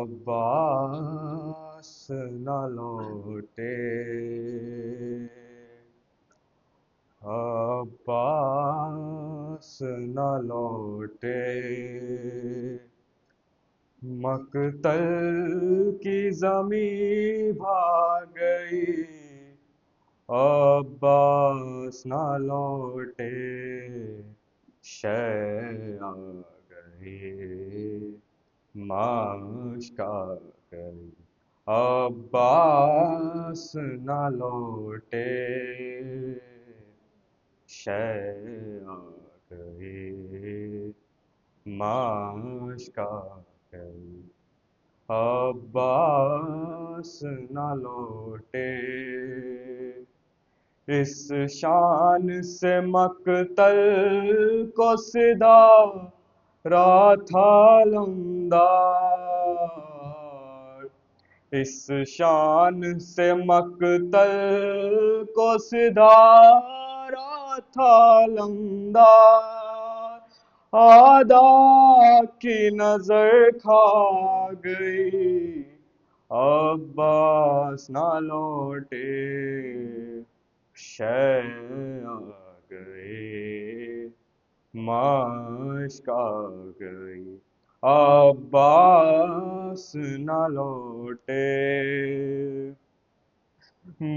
عباس نہ لوٹے، عباس نہ لوٹے، مقتل کی زمیں بھاگ گئی، عباس نہ لوٹے، شہ آ گئی، مشک آ گئی، عباس نہ لوٹے، شہ آ گئی، مشک آ گئی، عباس نہ لوٹے، اس شان سے مقتل کو صدا رہا تھا لمدار، اس شان سے مقتل کو صدا رہا تھا لمدار، اعداء کی نظر کھا گئی، عباس نہ لوٹے، شہ آ گئی، مشک آ گئی، عباس نہ لوٹے،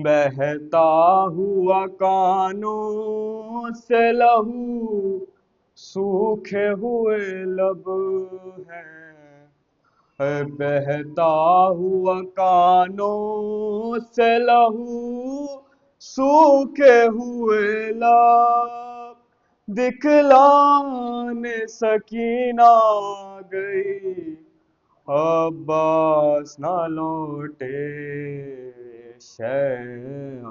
بہتا ہوا کانوں سے لہو، سوکھے ہوئے لب ہیں، بہتا ہوا کانوں سے لہو، سوکھے ہوئے لب، دکھلانے سکینہ آ گئی، عباس نہ لوٹے، شہ آ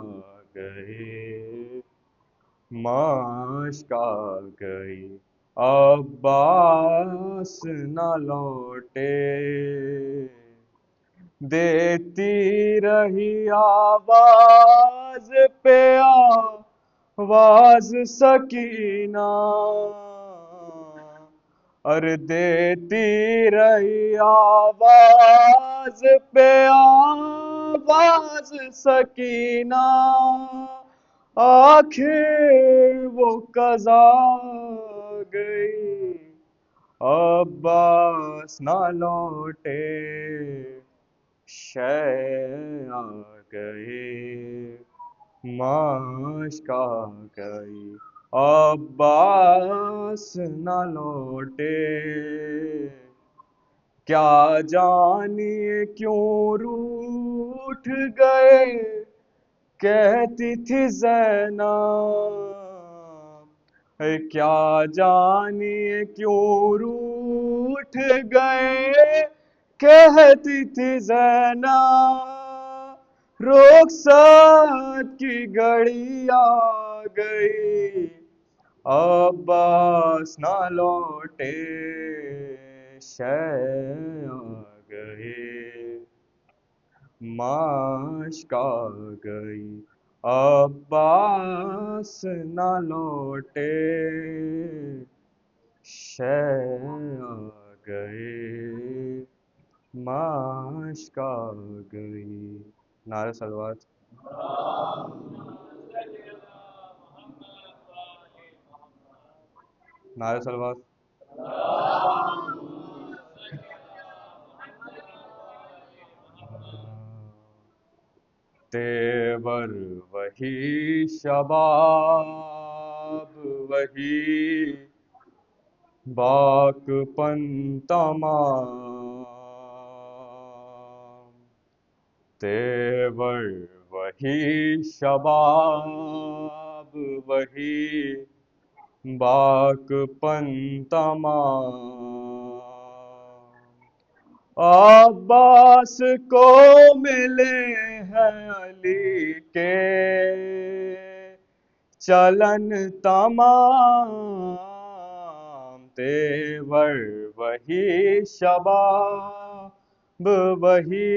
گئی، مشک آ گئی، عباس نہ لوٹے، دیتی رہی آواز پہ آواز سکینہ، اور دیتی رہی آواز پہ آواز سکینہ، آخر وہ قضا گئی، عباس نہ لوٹے، شہ آ گئی، مشک آ گئی، عباس نہ لوٹے، کیا جانیے کیوں روٹھ گئے، کہتی تھی زینب، کیا جانیے کیوں روٹھ گئے، کہتی تھی زینب، رخصت کی گھڑی آ گئی، عباس نہ لوٹے، شہ آ گئی، مشک آ گئی، عباس نہ لوٹے، شہ آ گئی، مشک آ گئی، نعرہ صلوات، نعرہ صلوات، تیور وہی، شباب وہی، باک پن تمام، تیور وہی، شباب وہی، باک پن تمام، عباس کو ملے ہیں علی کے چلن تمام، تیور وہی، شباب وہی،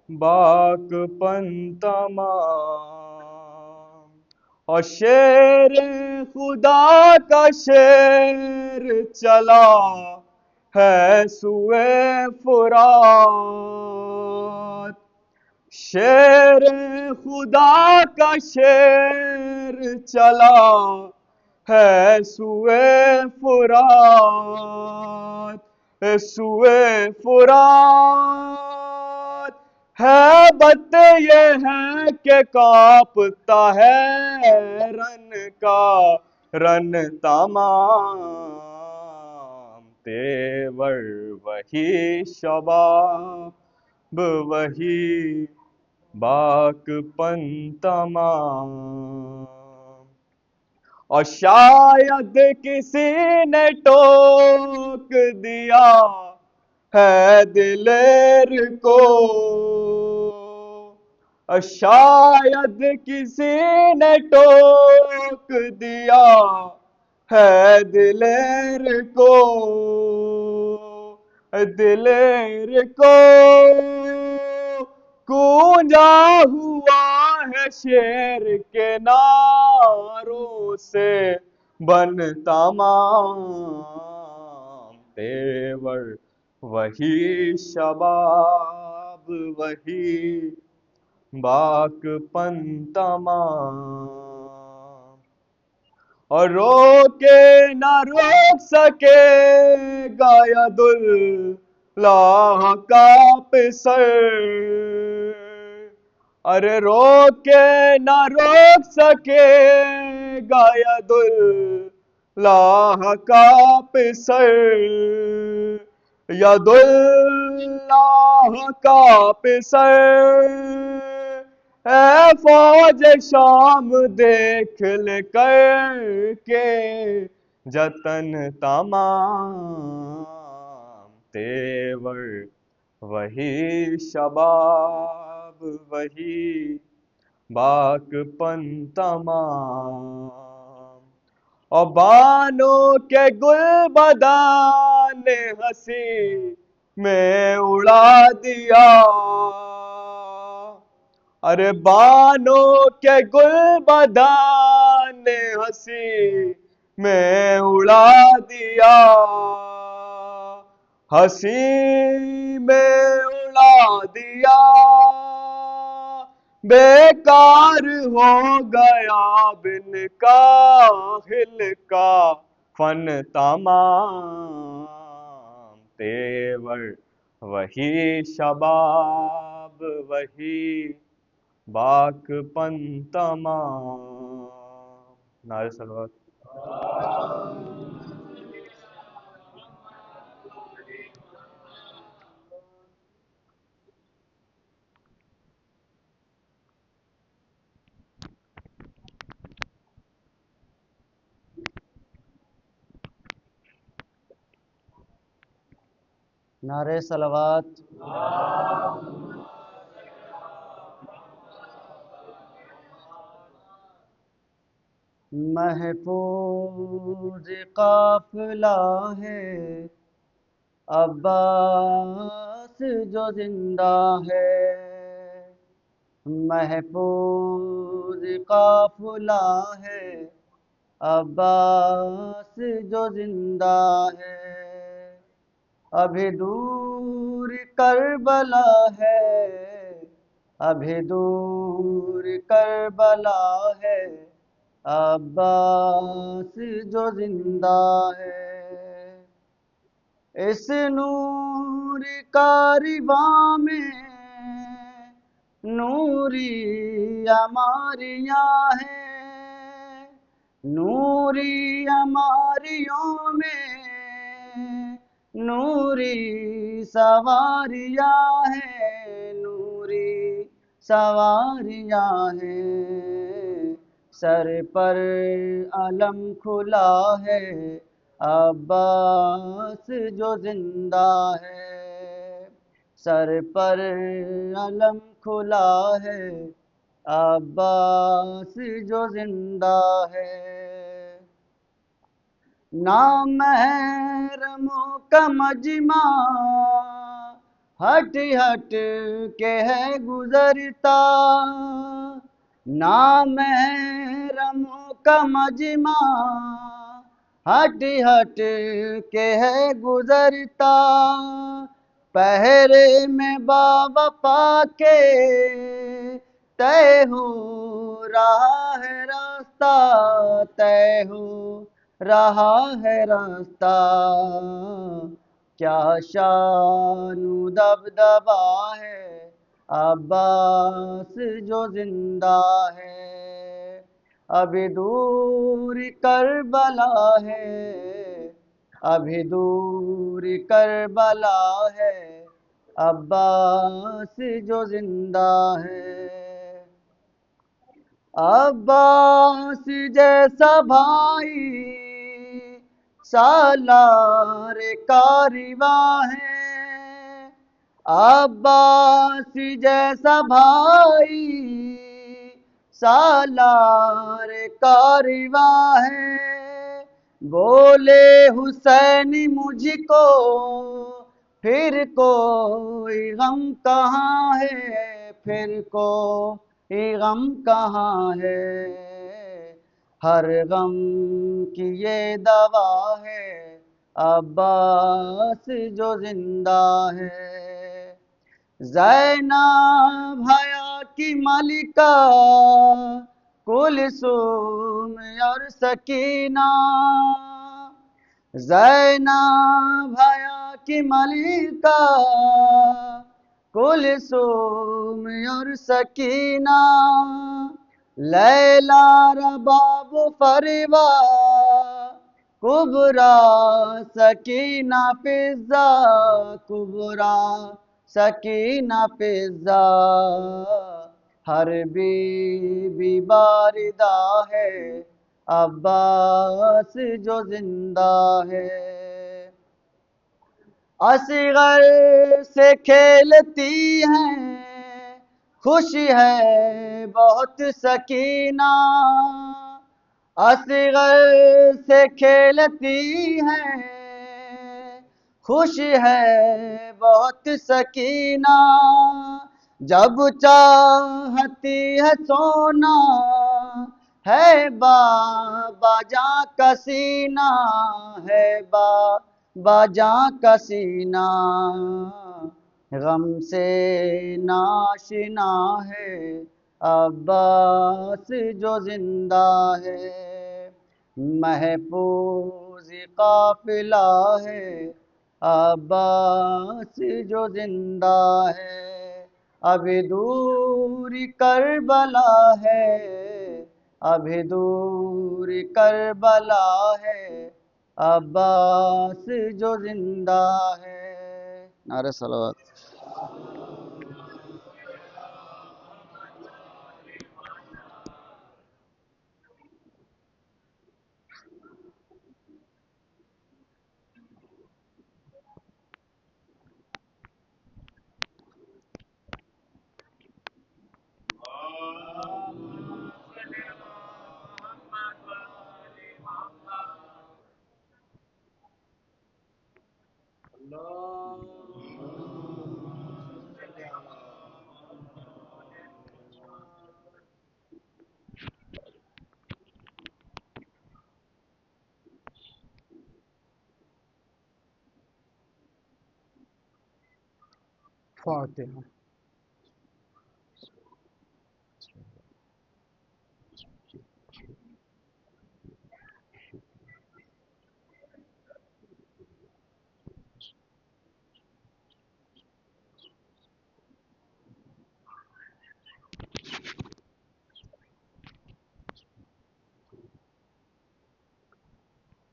باک پن تمام، اور شیر خدا کا شیر چلا ہے سوئے فرات، شیر خدا کا شیر چلا ہے سوئے فرات، سوئے فرات ہے بت یہ ہے کہ کانپتا ہے رن کا رن تمام، تیور وہی شباب وہی باک پن تمام، اور شاید کسی نے ٹوک دیا ہے دلیر کو، اور شاید کسی نے ٹوک دیا ہے دلیر کو، دلیر کو گونجا ہوا ہے شیر کے نعروں سے بن تمام، تیور وہی شباب وہی باک پن تمام، اور روکے نہ روک سکے گا یداللہ کا پسر، ارے روکے نہ روک سکے گا یداللہ کا پسر، یداللہ کا پسر، اے فوج شام دیکھ لے کر کے جتن تمام، تیور وہی شباب وہی باک پن تمام، اور بانوں کے گل بدان ہنسی میں اڑا دیا، ارے بانوں کے گل بدان ہنسی میں اڑا دیا، ہنسی میں اڑا دیا، بیکار ہو گیا بن کاہل کا فن تمام، تیور وہی شباب وہی باک پن تمام، نعرہ صلوات۔ نعرہ صلوات۔ محفوظ قافلہ ہے عباس جو زندہ ہے، محفوظ قافلہ ہے عباس جو زندہ ہے، ابھی دور کربلا ہے، ابھی دور کربلا ہے عباس جو زندہ ہے، اس نور کارواں میں نوری عماریاں ہیں، نوری عماریوں میں نوری سواریاں ہیں، نوری سواریاں ہیں، سر پر علم کھلا ہے عباس جو زندہ ہے، سر پر علم کھلا ہے عباس جو زندہ ہے، نامحرموں کا مجمع ہٹ ہٹ کے ہے گزرتا، نامحرموں کا مجمع ہٹ ہٹ کے ہے گزرتا، پہرے میں باوفا کے طے ہو رہا ہے راستہ، طے ہو رہا ہے راستہ، کیا شان و دبدبا ہے عباس جو زندہ ہے، ابھی دور کربلا ہے، ابھی دور کربلا ہے، عباس جو زندہ ہے، عباس جیسا بھائی سالار کارواں ہے، عباس جیسا بھائی سالار کارواں ہے، بولے حسین مجھ کو پھر کوئی غم کہاں ہے، پھر کوئی غم کہاں ہے، ہر غم کی یہ دوا ہے عباس جو زندہ ہے، زینب حیا کی ملکہ کلثوم اور سکینہ، زینب حیا کی ملکہ کلثوم اور سکینہ، لیلا رباب فروا کبرا سکینہ فضا، کبرا سکینہ فضا، ہر بی بی باردہ ہے عباس جو زندہ ہے، اصغر سے کھیلتی ہیں خوشی ہے بہت سکینہ، اصغر سے کھیلتی ہیں خوشی ہے بہت سکینہ، جب چاہتی ہے سونا ہے بابا جاں کا سینہ، ہے بابا جاں کا سینہ، غم سے ناشنا ہے عباس جو زندہ ہے، محفوظ قافلہ ہے عباس جو زندہ ہے، ابھی دور کربلا ہے، ابھی دور کربلا ہے، عباس جو زندہ ہے، نعرہ صلوات۔ فاتحة.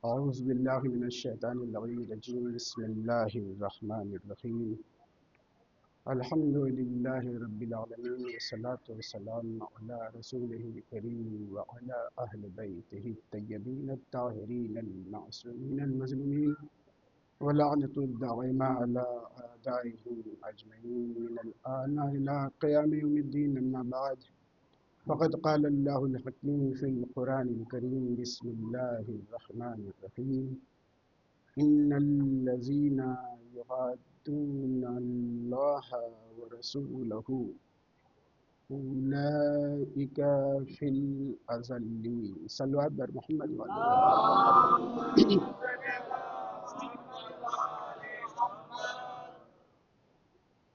أعوذ بالله من الشيطان الرجيم. بسم الله الرحمن الرحيم. الحمد لله رب العالمين، والصلاة والسلام على رسوله الكريم وعلى أهل بيته الطيبين الطاهرين المعصومين المظلومين، ولعنة الدائمة على أعدائهم أجمعين من الآن إلى قيام يوم الدين. أما بعد، فقد قال الله الحكيم في القرآن الكريم: بسم الله الرحمن الرحيم. إن الذين يعادون الله ورسوله اولئک فی الازلین، صلوات بر محمد والے۔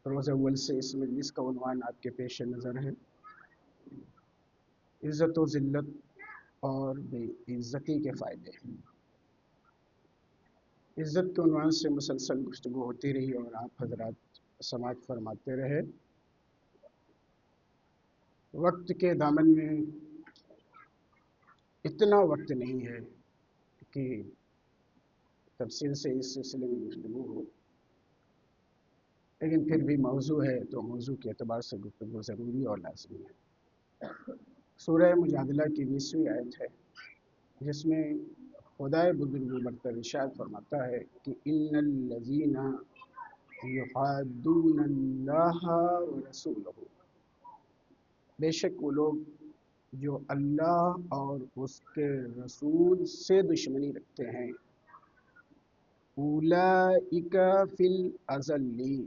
روز اول سے اس مجلس کا عنوان آپ کے پیش نظر ہے، عزت و ذلت اور بے عزتی کے فائدے۔ عزت کے عنوان سے مسلسل گفتگو ہوتی رہی اور آپ حضرات سماعت فرماتے رہے۔ وقت کے دامن میں اتنا وقت نہیں ہے کہ تفصیل سے اس سلسلے میں گفتگو ہو، لیکن پھر بھی موضوع ہے تو موضوع کے اعتبار سے گفتگو ضروری اور لازمی ہے۔ سورہ مجادلہ کی 20ویں آیت ہے، جس میں خدائے بزرگ برتر ارشاد فرماتا ہے کہ ان الذین یحادون اللہ ورسولہ، بے شک وہ لوگ جو اللہ اور اس کے رسول سے دشمنی رکھتے ہیں، اولئک فی الازلین،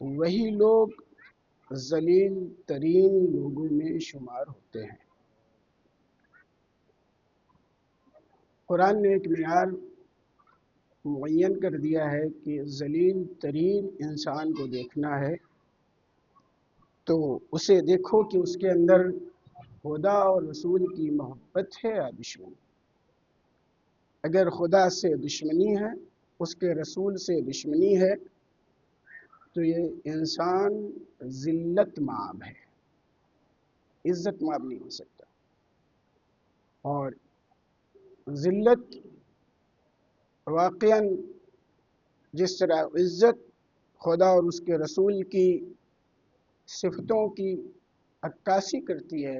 وہی لوگ ذلیل ترین لوگوں میں شمار ہوتے ہیں۔ قرآن نے ایک معیار معین کر دیا ہے کہ ذلیل ترین انسان کو دیکھنا ہے تو اسے دیکھو کہ اس کے اندر خدا اور رسول کی محبت ہے یا دشمنی۔ اگر خدا سے دشمنی ہے، اس کے رسول سے دشمنی ہے، تو یہ انسان ذلت مآب ہے، عزت مآب نہیں ہو سکتا۔ اور ذلت واقعاً جس طرح عزت خدا اور اس کے رسول کی صفتوں کی عکاسی کرتی ہے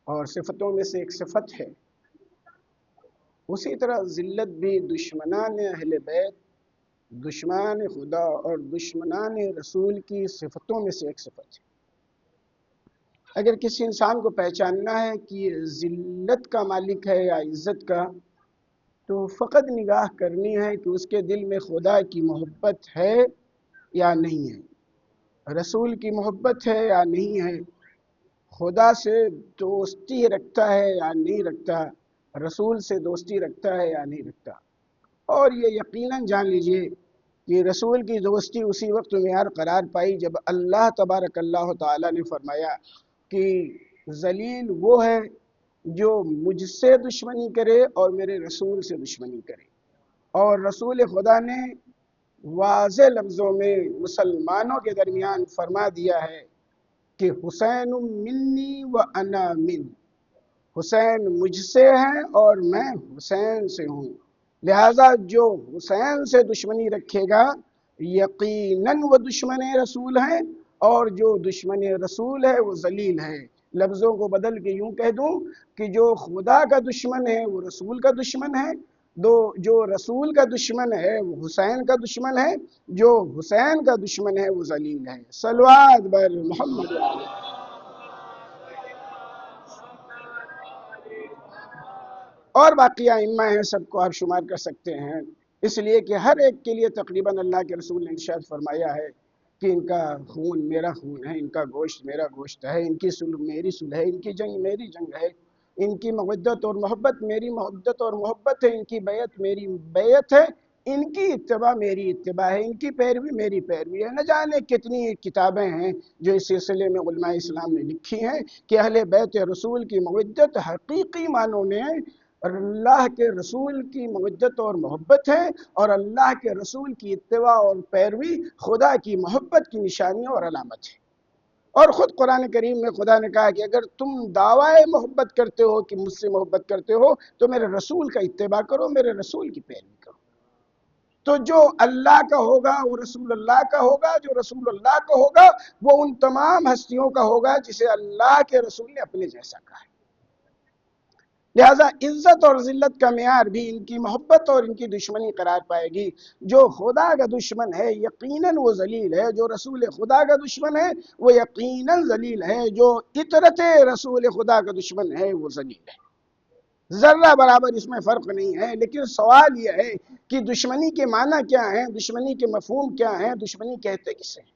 اور صفتوں میں سے ایک صفت ہے، اسی طرح ذلت بھی دشمنان اہل بیت، دشمنان خدا اور دشمنان رسول کی صفتوں میں سے ایک صفت ہے۔ اگر کسی انسان کو پہچاننا ہے کہ یہ ذلت کا مالک ہے یا عزت کا، تو فقط نگاہ کرنی ہے کہ اس کے دل میں خدا کی محبت ہے یا نہیں ہے، رسول کی محبت ہے یا نہیں ہے، خدا سے دوستی رکھتا ہے یا نہیں رکھتا، رسول سے دوستی رکھتا ہے یا نہیں رکھتا۔ اور یہ یقیناً جان لیجئے کہ رسول کی دوستی اسی وقت معیار قرار پائی جب اللہ تبارک اللہ تعالیٰ نے فرمایا کہ ذلیل وہ ہے جو مجھ سے دشمنی کرے اور میرے رسول سے دشمنی کرے۔ اور رسول خدا نے واضح لفظوں میں مسلمانوں کے درمیان فرما دیا ہے کہ حسین منی و انا من، حسین مجھ سے ہیں اور میں حسین سے ہوں، لہذا جو حسین سے دشمنی رکھے گا یقیناً وہ دشمن رسول ہیں، اور جو دشمن رسول ہے وہ ذلیل ہے۔ لفظوں کو بدل کے یوں کہہ دوں کہ جو خدا کا دشمن ہے وہ رسول کا دشمن ہے، جو رسول کا دشمن ہے وہ حسین کا دشمن ہے، جو حسین کا دشمن ہے وہ ذلیل ہے۔ صلوات بر محمد۔ اور باقی ائمہ ہیں، سب کو آپ شمار کر سکتے ہیں، اس لیے کہ ہر ایک کے لیے تقریباً اللہ کے رسول نے ارشاد فرمایا ہے کہ ان کا خون میرا خون ہے، ان کا گوشت میرا گوشت ہے، ان کی صلح میری صلح ہے، ان کی جنگ میری جنگ ہے، ان کی مودت اور محبت میری مودت اور محبت ہے، ان کی بیعت میری بیعت ہے، ان کی اتباع میری اتباع ہے، ان کی پیروی میری پیروی ہے۔ نہ جانے کتنی کتابیں ہیں جو اس سلسلے میں علماء اسلام نے لکھی ہیں کہ اہل بیت رسول کی مودت حقیقی معنوں میں اللہ کے رسول کی مودت اور محبت ہے، اور اللہ کے رسول کی اتباع اور پیروی خدا کی محبت کی نشانی اور علامت ہے۔ اور خود قرآن کریم میں خدا نے کہا کہ اگر تم دعوی محبت کرتے ہو کہ مجھ سے محبت کرتے ہو تو میرے رسول کا اتباع کرو، میرے رسول کی پیروی کرو۔ تو جو اللہ کا ہوگا وہ رسول اللہ کا ہوگا، جو رسول اللہ کا ہوگا وہ ان تمام ہستیوں کا ہوگا جسے اللہ کے رسول نے اپنے جیسا کہا ہے۔ لہذا عزت اور ذلت کا معیار بھی ان کی محبت اور ان کی دشمنی قرار پائے گی۔ جو خدا کا دشمن ہے یقیناً وہ ذلیل ہے، جو رسول خدا کا دشمن ہے وہ یقیناً ذلیل ہے، جو اطرت رسول خدا کا دشمن ہے وہ ذلیل ہے۔ ذرہ برابر اس میں فرق نہیں ہے، لیکن سوال یہ ہے کہ دشمنی کے معنی کیا ہیں، دشمنی کے مفہوم کیا ہیں، دشمنی کہتے کسے ہیں۔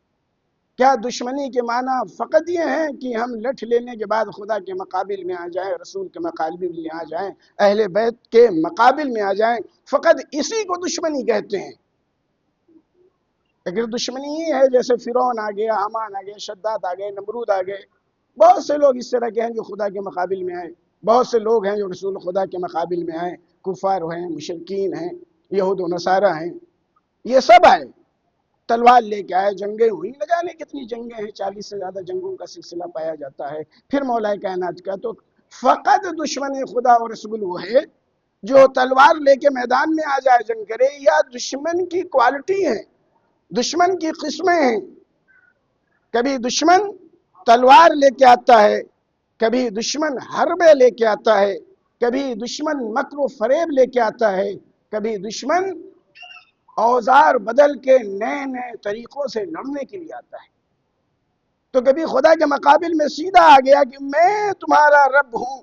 کیا دشمنی کے معنی فقط یہ ہیں کہ ہم لٹھ لینے کے بعد خدا کے مقابل میں آ جائیں، رسول کے مقابل میں آ جائیں، اہل بیت کے مقابل میں آ جائیں، فقط اسی کو دشمنی کہتے ہیں؟ اگر دشمنی یہ ہے جیسے فرعون آ گیا، حامان آ گئے، شداد آ گئے، نمرود آ گئے، بہت سے لوگ اس طرح کے ہیں جو خدا کے مقابل میں آئے، بہت سے لوگ ہیں جو رسول خدا کے مقابل میں آئے، کفار ہیں، مشرکین ہیں، یہود و نصارہ ہیں، یہ سب آئے، تلوار لے کے آئے، جنگیں ہوئی، نہ جانے کتنی جنگیں ہیں، 40 سے زیادہ جنگوں کا سلسلہ پایا جاتا ہے، پھر مولا کائنات کا۔ تو فقط دشمن خدا اور رسول وہ ہے جو تلوار لے کے میدان میں آ جائے، جنگ کرے، یا دشمن کی کوالٹی ہے، دشمن کی قسمیں ہیں۔ کبھی دشمن تلوار لے کے آتا ہے، کبھی دشمن حربے لے کے آتا ہے، کبھی دشمن مکر و فریب لے کے آتا ہے، کبھی دشمن اوزار بدل کے نئے نئے طریقوں سے لڑنے کے لیے آتا ہے۔ تو کبھی خدا کے مقابل میں سیدھا آ گیا کہ میں تمہارا رب ہوں،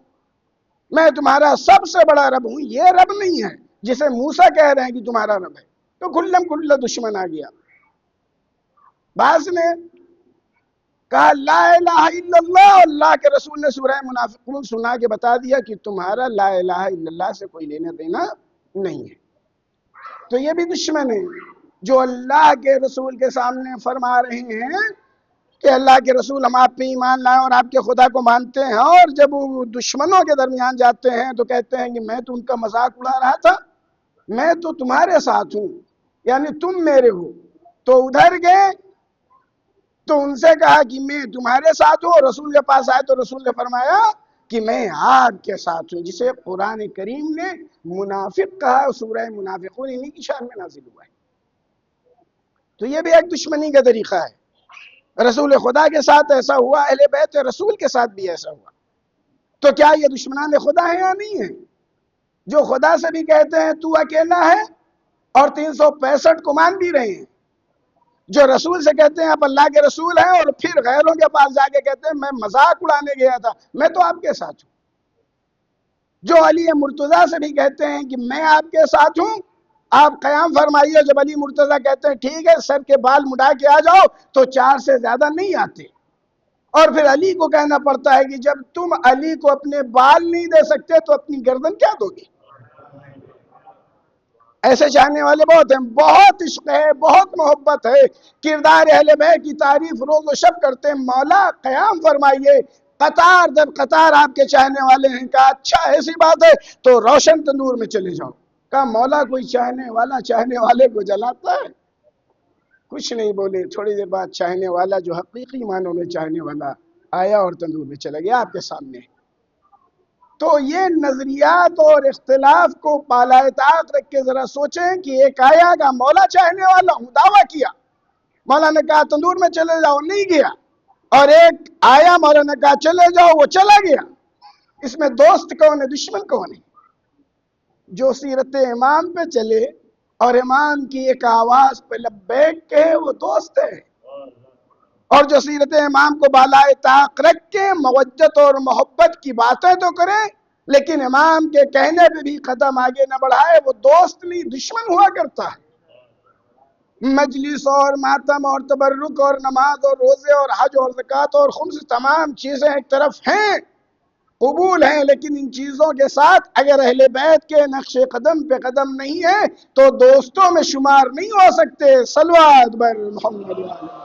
میں تمہارا سب سے بڑا رب ہوں، یہ رب نہیں ہے جسے موسیٰ کہہ رہے ہیں کہ تمہارا رب ہے، تو کھلم کھلا دشمن آ گیا۔ بعض نے کہا لا الہ الا اللہ، اللہ کے رسول نے سورہ منافقون سنا کے بتا دیا کہ تمہارا لا الہ الا اللہ سے کوئی لینا دینا نہیں ہے۔ تو یہ بھی دشمن ہے جو اللہ کے رسول کے سامنے فرما رہے ہیں کہ اللہ کے رسول ہم آپ پہ ایمان لائیں اور آپ کے خدا کو مانتے ہیں، اور جب وہ دشمنوں کے درمیان جاتے ہیں تو کہتے ہیں کہ میں تو ان کا مذاق اڑا رہا تھا، میں تو تمہارے ساتھ ہوں، یعنی تم میرے ہو۔ تو ادھر گئے تو ان سے کہا کہ میں تمہارے ساتھ ہوں، اور رسول کے پاس آئے تو رسول نے فرمایا کہ میں آپ کے ساتھ ہوں، جسے قرآن کریم نے منافق کہا، سورہ منافقون انہی کی شان میں نازل ہوا ہے۔ تو یہ بھی ایک دشمنی کا طریقہ ہے۔ رسول خدا کے ساتھ ایسا ہوا، اہل بیت رسول کے ساتھ بھی ایسا ہوا، تو کیا یہ دشمنان خدا ہیں یا نہیں ہیں؟ جو خدا سے بھی کہتے ہیں تو اکیلا ہے اور 365 کو مان بھی رہے ہیں، جو رسول سے کہتے ہیں آپ اللہ کے رسول ہیں، اور پھر غیروں کے پاس جا کے کہتے ہیں میں مذاق اڑانے گیا تھا، میں تو آپ کے ساتھ ہوں۔ جو علی مرتضیٰ سے بھی کہتے ہیں کہ میں آپ کے ساتھ ہوں، آپ قیام فرمائیے، جب علی مرتضیٰ کہتے ہیں ٹھیک ہے سر کے بال مڈا کے آ جاؤ، تو 4 سے زیادہ نہیں آتے، اور پھر علی کو کہنا پڑتا ہے کہ جب تم علی کو اپنے بال نہیں دے سکتے تو اپنی گردن کیا دو گے؟ ایسے چاہنے والے بہت ہیں، بہت عشق ہے، بہت محبت ہے، کردار اہل بیت کی تعریف روز و شب کرتے ہیں۔ مولا قیام فرمائیے، قطار در قطار آپ کے چاہنے والے ہیں۔ کہا اچھا ایسی بات ہے تو روشن تندور میں چلے جاؤ۔ کہا مولا کوئی چاہنے والا چاہنے والے کو جلاتا ہے؟ کچھ نہیں بولے، تھوڑی دیر بعد چاہنے والا جو حقیقی معنوں میں چاہنے والا آیا اور تندور میں چلا گیا آپ کے سامنے۔ تو یہ نظریات اور اختلاف کو بالائے طاق رکھ کے ذرا سوچیں کہ ایک آیا کا مولا چاہنے والا ہوں، دعویٰ کیا، مولا نے کہا تندور میں چلے جاؤ، نہیں گیا، اور ایک آیا مولا نے کہا چلے جاؤ، وہ چلا گیا۔ اس میں دوست کون ہے، دشمن کون ہے؟ جو سیرت امام پہ چلے اور امام کی ایک آواز پہ لبیک کہے وہ دوست ہے، اور جو سیرت امام کو بالائے طاق رکھ کے موجت اور محبت کی باتیں تو کرے لیکن امام کے کہنے پہ بھی قدم آگے نہ بڑھائے، وہ دوست نہیں دشمن ہوا کرتا ہے۔ مجلس اور ماتم اور تبرک اور نماز اور روزے اور حج اور زکوٰۃ اور خمس تمام چیزیں ایک طرف ہیں، قبول ہیں، لیکن ان چیزوں کے ساتھ اگر اہل بیت کے نقش قدم پہ قدم نہیں ہے تو دوستوں میں شمار نہیں ہو سکتے۔ صلوات بر محمد علیہ۔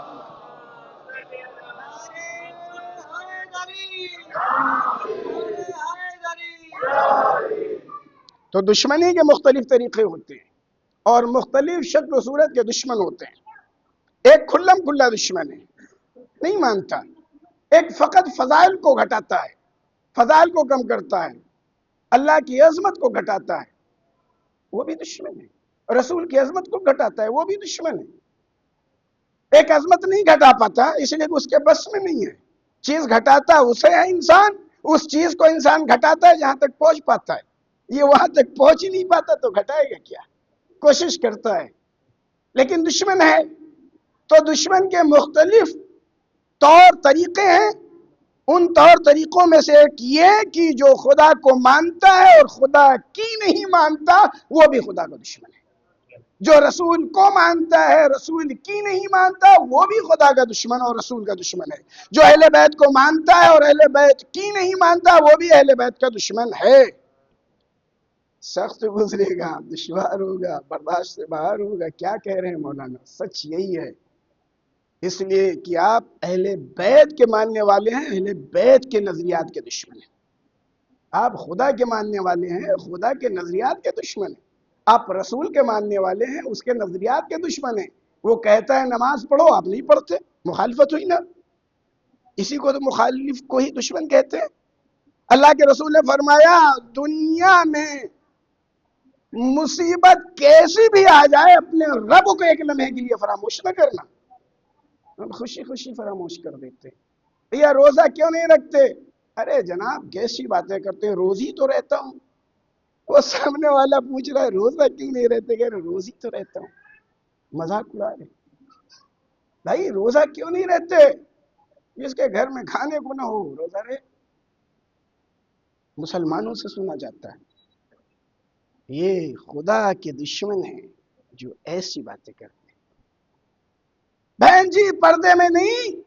تو دشمنی کے مختلف طریقے ہوتے ہیں اور مختلف شکل و صورت کے دشمن ہوتے ہیں۔ ایک کھلم کھلا دشمن ہے، نہیں مانتا، ایک فقط فضائل کو گھٹاتا ہے، فضائل کو کم کرتا ہے، اللہ کی عظمت کو گھٹاتا ہے، وہ بھی دشمن ہے، رسول کی عظمت کو گھٹاتا ہے، وہ بھی دشمن ہے۔ ایک عظمت نہیں گھٹا پاتا اس لیے کہ اس کے بس میں نہیں ہے، چیز گھٹاتا اسے ہے انسان، اس چیز کو انسان گھٹاتا ہے جہاں تک پہنچ پاتا ہے، یہ وہاں تک پہنچ ہی نہیں پاتا تو گھٹائے گا کیا، کوشش کرتا ہے، لیکن دشمن ہے۔ تو دشمن کے مختلف طور طریقے ہیں، ان طور طریقوں میں سے ایک یہ کہ جو خدا کو مانتا ہے اور خدا کی نہیں مانتا وہ بھی خدا کا دشمن ہے۔ جو رسول کو مانتا ہے رسول کی نہیں مانتا وہ بھی خدا کا دشمن اور رسول کا دشمن ہے. جو اہل بیت کو مانتا ہے اور اہل بیت کی نہیں مانتا وہ بھی اہل بیت کا دشمن ہے. سخت گزرے گا، دشوار ہوگا، برداشت سے باہر ہوگا. کیا کہہ رہے ہیں مولانا؟ سچ یہی ہے. اس لیے کہ آپ اہل بیت کے ماننے والے ہیں، اہل بیت کے نظریات کے دشمن ہیں. آپ خدا کے ماننے والے ہیں، خدا کے نظریات کے دشمن ہیں. آپ رسول کے ماننے والے ہیں، اس کے نظریات کے دشمن ہیں. وہ کہتا ہے نماز پڑھو، آپ نہیں پڑھتے، مخالفت ہوئی نا. اسی کو تو مخالف کو ہی دشمن کہتے ہیں. اللہ کے رسول نے فرمایا دنیا میں مصیبت کیسی بھی آ جائے اپنے رب کو ایک لمحے کے لیے فراموش نہ کرنا. ہم خوشی خوشی فراموش کر دیتے. یا روزہ کیوں نہیں رکھتے؟ ارے جناب کیسی باتیں کرتے ہیں، روزی تو رہتا ہوں. وہ سامنے والا پوچھ رہا ہے روزہ کیوں نہیں رہتے؟ کہ روزی تو رہتا ہوں. مذاق اڑا رہے. بھائی روزہ کیوں نہیں رہتے؟ جس کے گھر میں کھانے کو نہ ہو روزہ رہے. مسلمانوں سے سنا جاتا ہے یہ خدا کے دشمن ہیں جو ایسی باتیں کرتے ہیں. بہن جی پردے میں نہیں،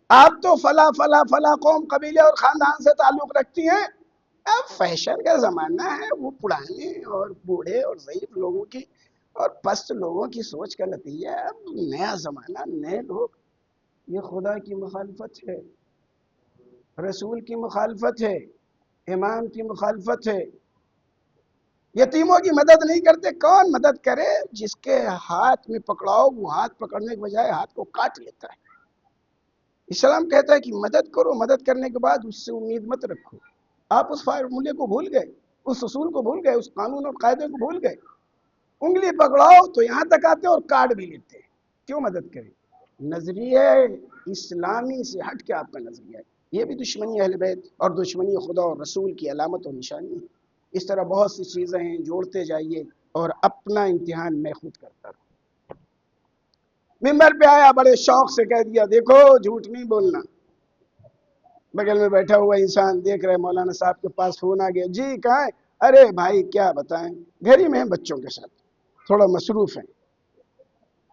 آپ تو فلا فلا فلا قوم قبیلے اور خاندان سے تعلق رکھتی ہیں. اب فیشن کا زمانہ ہے، وہ پرانے اور بوڑھے اور ضعیف لوگوں کی اور پست لوگوں کی سوچ کا نتیجہ ہے. اب نیا زمانہ، نئے لوگ. یہ خدا کی مخالفت ہے، رسول کی مخالفت ہے، امام کی مخالفت ہے. یتیموں کی مدد نہیں کرتے. کون مدد کرے؟ جس کے ہاتھ میں پکڑاؤ وہ ہاتھ پکڑنے کے بجائے ہاتھ کو کاٹ لیتا ہے. اسلام کہتا ہے کہ مدد کرو، مدد کرنے کے بعد اس سے امید مت رکھو. آپ اس فارمولے کو بھول گئے، اس اصول کو بھول گئے، اس قانون اور قاعدے کو بھول گئے. انگلی پکڑاؤ تو یہاں تک آتے اور کاٹ بھی لیتے. کیوں مدد کریں؟ نظریہ اسلامی سے ہٹ کے آپ کا نظریہ ہے. یہ بھی دشمنی اہل بیت اور دشمنی خدا اور رسول کی علامت اور نشانی ہے. اس طرح بہت سی چیزیں ہیں، جوڑتے جائیے اور اپنا امتحان میں خود کرتا رہوں. ممبر پہ آیا، بڑے شوق سے کہہ دیا دیکھو جھوٹ نہیں بولنا. بغل میں بیٹھا ہوا انسان دیکھ رہے مولانا صاحب کے پاس فون آ گیا. جی کہاں ہے؟ ارے بھائی کیا بتائیں، گھر ہی میں ہیں بچوں کے ساتھ، تھوڑا مصروف ہیں.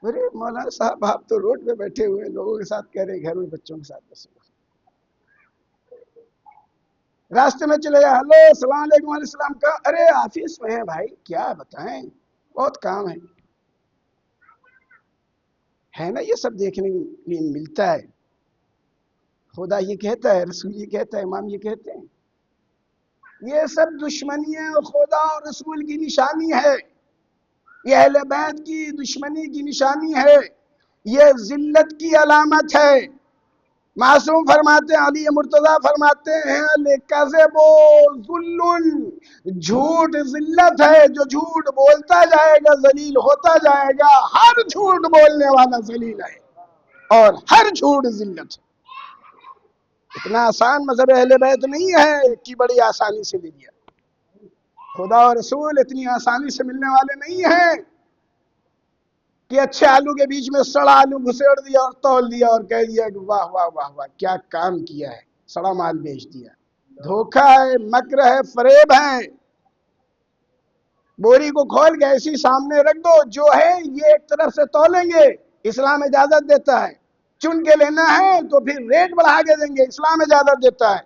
ارے مولانا صاحب آپ تو روڈ پہ بیٹھے ہوئے ہیں، لوگوں کے ساتھ کہہ رہے گھر میں بچوں کے ساتھ مصروف. راستے میں چلے گیا، ہلو السلام علیکم. علیہ السلام. کا ارے آفس میں ہے بھائی، کیا بتائیں بہت کام ہے نا. یہ سب دیکھنے کے لیے ملتا ہے. خدا یہ کہتا ہے، رسول یہ کہتا ہے، امام یہ کہتے ہیں. یہ سب دشمنی ہے خدا اور رسول کی نشانی ہے. یہ اہل بیت کی دشمنی کی نشانی ہے. یہ ذلت کی علامت ہے. معصوم فرماتے ہیں، علی مرتضیٰ فرماتے ہیں الکذب ذل، جھوٹ ذلت ہے. جو جھوٹ بولتا جائے گا ذلیل ہوتا جائے گا. ہر جھوٹ بولنے والا ذلیل ہے اور ہر جھوٹ ذلت ہے. اتنا آسان مذہب اہل بیت نہیں ہے کہ بڑی آسانی سے لے لیا. خدا اور رسول اتنی آسانی سے ملنے والے نہیں ہیں کہ اچھے آلو کے بیچ میں سڑا آلو گھسیڑ دیا اور تول دیا اور کہہ دیا کہ واہ واہ واہ واہ کیا کام کیا ہے، سڑا مال بیچ دیا. دھوکہ ہے، مکر ہے، فریب ہے. بوری کو کھول کے ایسی سامنے رکھ دو، جو ہے یہ ایک طرف سے تولیں گے، اسلام اجازت دیتا ہے. چن کے لینا ہے تو پھر ریٹ بڑھا کے دیں گے، اسلام اجازت دیتا ہے.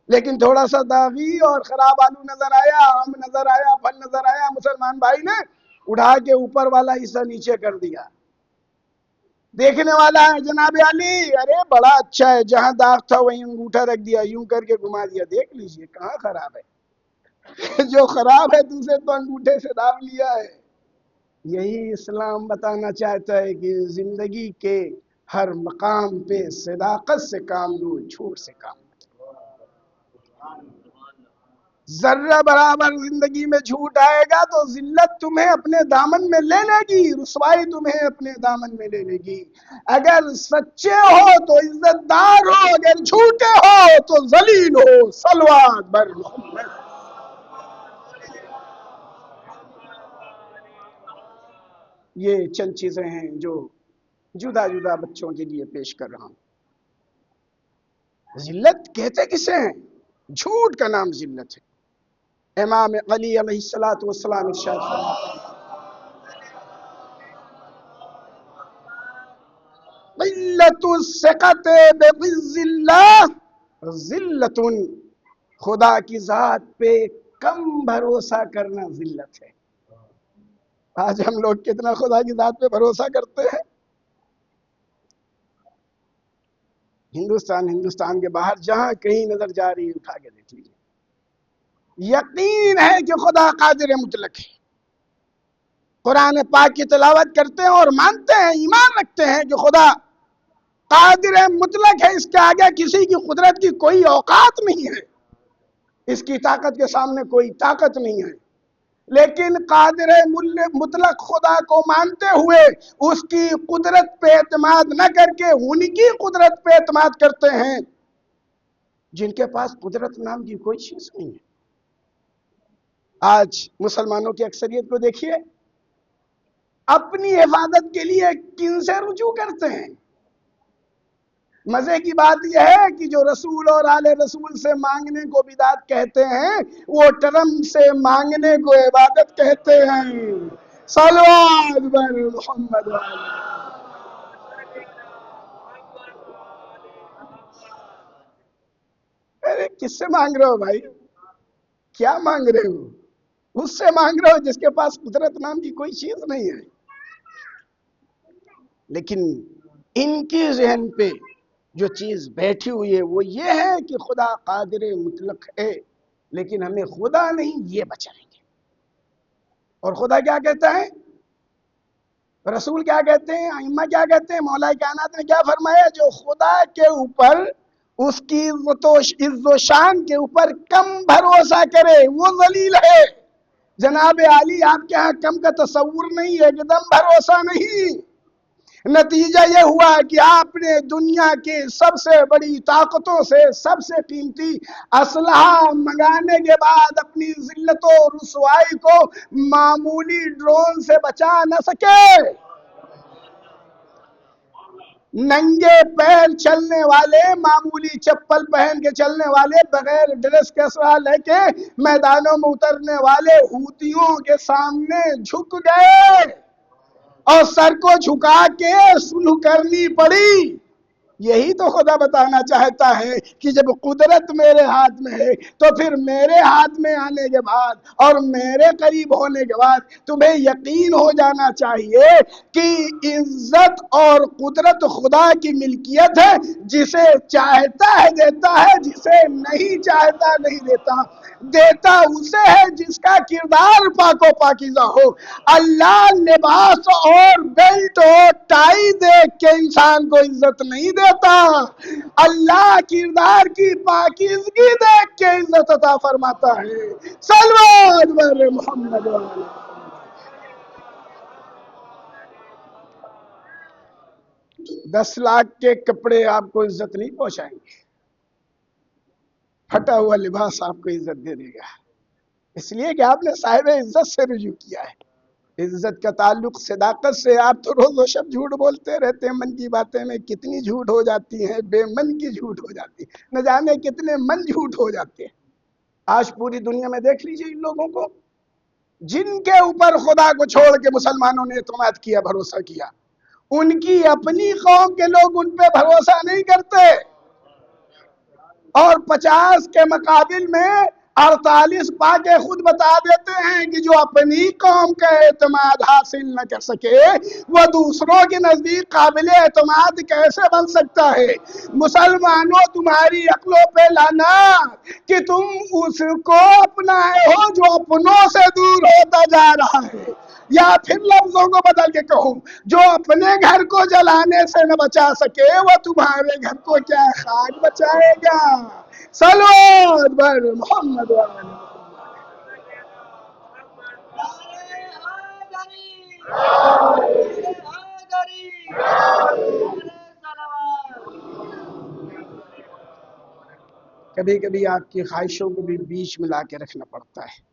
لیکن تھوڑا سا داغی اور خراب آلو نظر آیا، آم نظر آیا، پھل نظر آیا، مسلمان بھائی نے اٹھا کے اوپر والا حصہ نیچے کر دیا. دیکھنے والا ہے جناب علی، ارے بڑا اچھا ہے، جہاں داغ تھا وہیں انگوٹھا رکھ دیا، یوں کر کے گھما دیا، دیکھ لیجئے کہاں خراب ہے. جو خراب ہے دوسرے تو انگوٹھے سے داغ لیا ہے. یہی اسلام بتانا چاہتا ہے کہ زندگی کے ہر مقام پہ صداقت سے کام لو، جھوٹ سے کام لو. ذرہ برابر زندگی میں جھوٹ آئے گا تو ذلت تمہیں اپنے دامن میں لے لے گی، رسوائی تمہیں اپنے دامن میں لے لے گی. اگر سچے ہو تو عزت دار ہو، اگر جھوٹے ہو تو ذلیل ہو. صلوات بر محمد. یہ چند چیزیں ہیں جو جدا جدا بچوں کے لیے پیش کر رہا ہوں. ذلت کہتے کسے ہیں؟ جھوٹ کا نام ذلت ہے. امام علی علیہ السلام ارشاد فرماتے ہیں عزت الثقت بعز اللہ ذلت، خدا کی ذات پہ کم بھروسہ کرنا ذلت ہے۔ آج ہم لوگ کتنا خدا کی ذات پہ بھروسہ کرتے ہیں؟ ہندوستان کے باہر جہاں کہیں نظر جا رہی ہے اٹھا کے دیکھ لیجیے، یقین ہے کہ خدا قادر مطلق ہے۔ قرآن پاک کی تلاوت کرتے ہیں اور مانتے ہیں، ایمان رکھتے ہیں کہ خدا قادر مطلق ہے، اس کے آگے کسی کی قدرت کی کوئی اوقات نہیں ہے، اس کی طاقت کے سامنے کوئی طاقت نہیں ہے۔ لیکن قادر مطلق خدا کو مانتے ہوئے اس کی قدرت پہ اعتماد نہ کر کے ان کی قدرت پہ اعتماد کرتے ہیں جن کے پاس قدرت نام کی کوئی چیز نہیں ہے۔ آج مسلمانوں کی اکثریت کو دیکھیے، اپنی حفاظت کے لیے کن سے رجوع کرتے ہیں؟ مزے کی بات یہ ہے کہ جو رسول اور آل رسول سے مانگنے کو بدعت کہتے ہیں، وہ ٹرمپ سے مانگنے کو عبادت کہتے ہیں۔ صلوات بر محمد۔ ارے کس سے مانگ رہے ہو بھائی؟ کیا مانگ رہے ہو؟ اس سے مانگ رہے ہو جس کے پاس قدرت نام کی کوئی چیز نہیں ہے۔ لیکن ان کی ذہن پہ جو چیز بیٹھی ہوئی ہے وہ یہ ہے کہ خدا قادر مطلق ہے، لیکن ہمیں خدا نہیں یہ بچائیں گے۔ اور خدا کیا کہتا ہے، رسول کیا کہتے ہیں، ائمہ کیا کہتے ہیں، مولا کائنات نے کیا فرمایا؟ جو خدا کے اوپر، اس کی عزت و شان کے اوپر کم بھروسہ کرے وہ ذلیل ہے۔ جناب علی، آپ کے ہاں کم کا تصور نہیں ہے، ایک دم بھروسہ نہیں۔ نتیجہ یہ ہوا کہ آپ نے دنیا کی سب سے بڑی طاقتوں سے سب سے قیمتی اسلحہ منگانے کے بعد اپنی ذلت و رسوائی کو معمولی ڈرون سے بچا نہ سکے۔ ننگے پیر چلنے والے، معمولی چپل پہن کے چلنے والے، بغیر ڈریس کے اسلحہ لے کے میدانوں میں اترنے والے حوثیوں کے سامنے جھک گئے اور سر کو جھکا کے صلح کرنی پڑی۔ یہی تو خدا بتانا چاہتا ہے کہ جب قدرت میرے ہاتھ میں ہے تو پھر میرے ہاتھ میں آنے کے بعد اور میرے قریب ہونے کے بعد تمہیں یقین ہو جانا چاہیے کہ عزت اور قدرت خدا کی ملکیت ہے، جسے چاہتا ہے دیتا ہے، جسے نہیں چاہتا نہیں دیتا۔ دیتا اسے ہے جس کا کردار پاک و پاکیزہ ہو۔ اللہ لباس اور بیلٹ اور ٹائی دیکھ کے انسان کو عزت نہیں دیتا، اللہ کردار کی پاکیزگی دیکھ کے عزت عطا فرماتا ہے۔ صلوات بر محمد۔ 10 لاکھ کے کپڑے آپ کو عزت نہیں پہنچائیں گے، پھٹا ہوا لباس آپ کو عزت دے دے گا، اس لیے کہ آپ نے صاحب عزت سے رجوع کیا ہے۔ عزت کا تعلق صداقت سے۔ آپ تو روز و شب جھوٹ بولتے رہتے ہیں، من کی باتیں میں کتنی جھوٹ ہو جاتی ہیں، بے من کی جھوٹ ہو جاتی ہے، نہ جانے کتنے من جھوٹ ہو جاتے ہیں۔ آج پوری دنیا میں دیکھ لیجئے ان لوگوں کو جن کے اوپر خدا کو چھوڑ کے مسلمانوں نے اعتماد کیا، بھروسہ کیا، ان کی اپنی قوم کے لوگ ان پہ بھروسہ نہیں کرتے، اور 50 کے مقابل میں 48 پا کے خود بتا دیتے ہیں کہ جو اپنی قوم کا اعتماد حاصل نہ کر سکے وہ دوسروں کے نزدیک قابل اعتماد کیسے بن سکتا ہے؟ مسلمانوں، تمہاری عقلوں پہ لعنت کہ تم اس کو اپنائے ہو جو اپنوں سے دور ہوتا جا رہا ہے، یا پھر لفظوں کو بدل کے کہوں، جو اپنے گھر کو جلانے سے نہ بچا سکے وہ تمہارے گھر کو کیا خاک بچائے گا؟ صلوات بر محمد۔ کبھی کبھی آپ کی خواہشوں کو بھی بیچ میں لا کے رکھنا پڑتا ہے،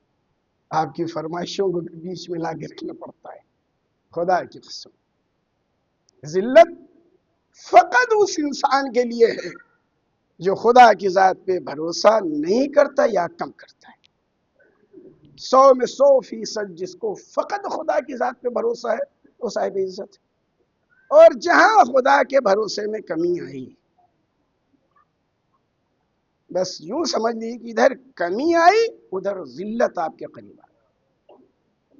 آپ کی فرمائشوں کو بھی بیچ میں لا کے رکھنا پڑتا ہے۔ خدا کی قسم، ذلت فقط اس انسان کے لیے ہے جو خدا کی ذات پہ بھروسہ نہیں کرتا یا کم کرتا ہے۔ 100 میں 100% جس کو فقط خدا کی ذات پہ بھروسہ ہے وہ صاحب عزت ہے، اور جہاں خدا کے بھروسے میں کمی آئی، بس یوں سمجھ لی کہ ادھر کمی آئی ادھر ذلت آپ کے قریب آئی۔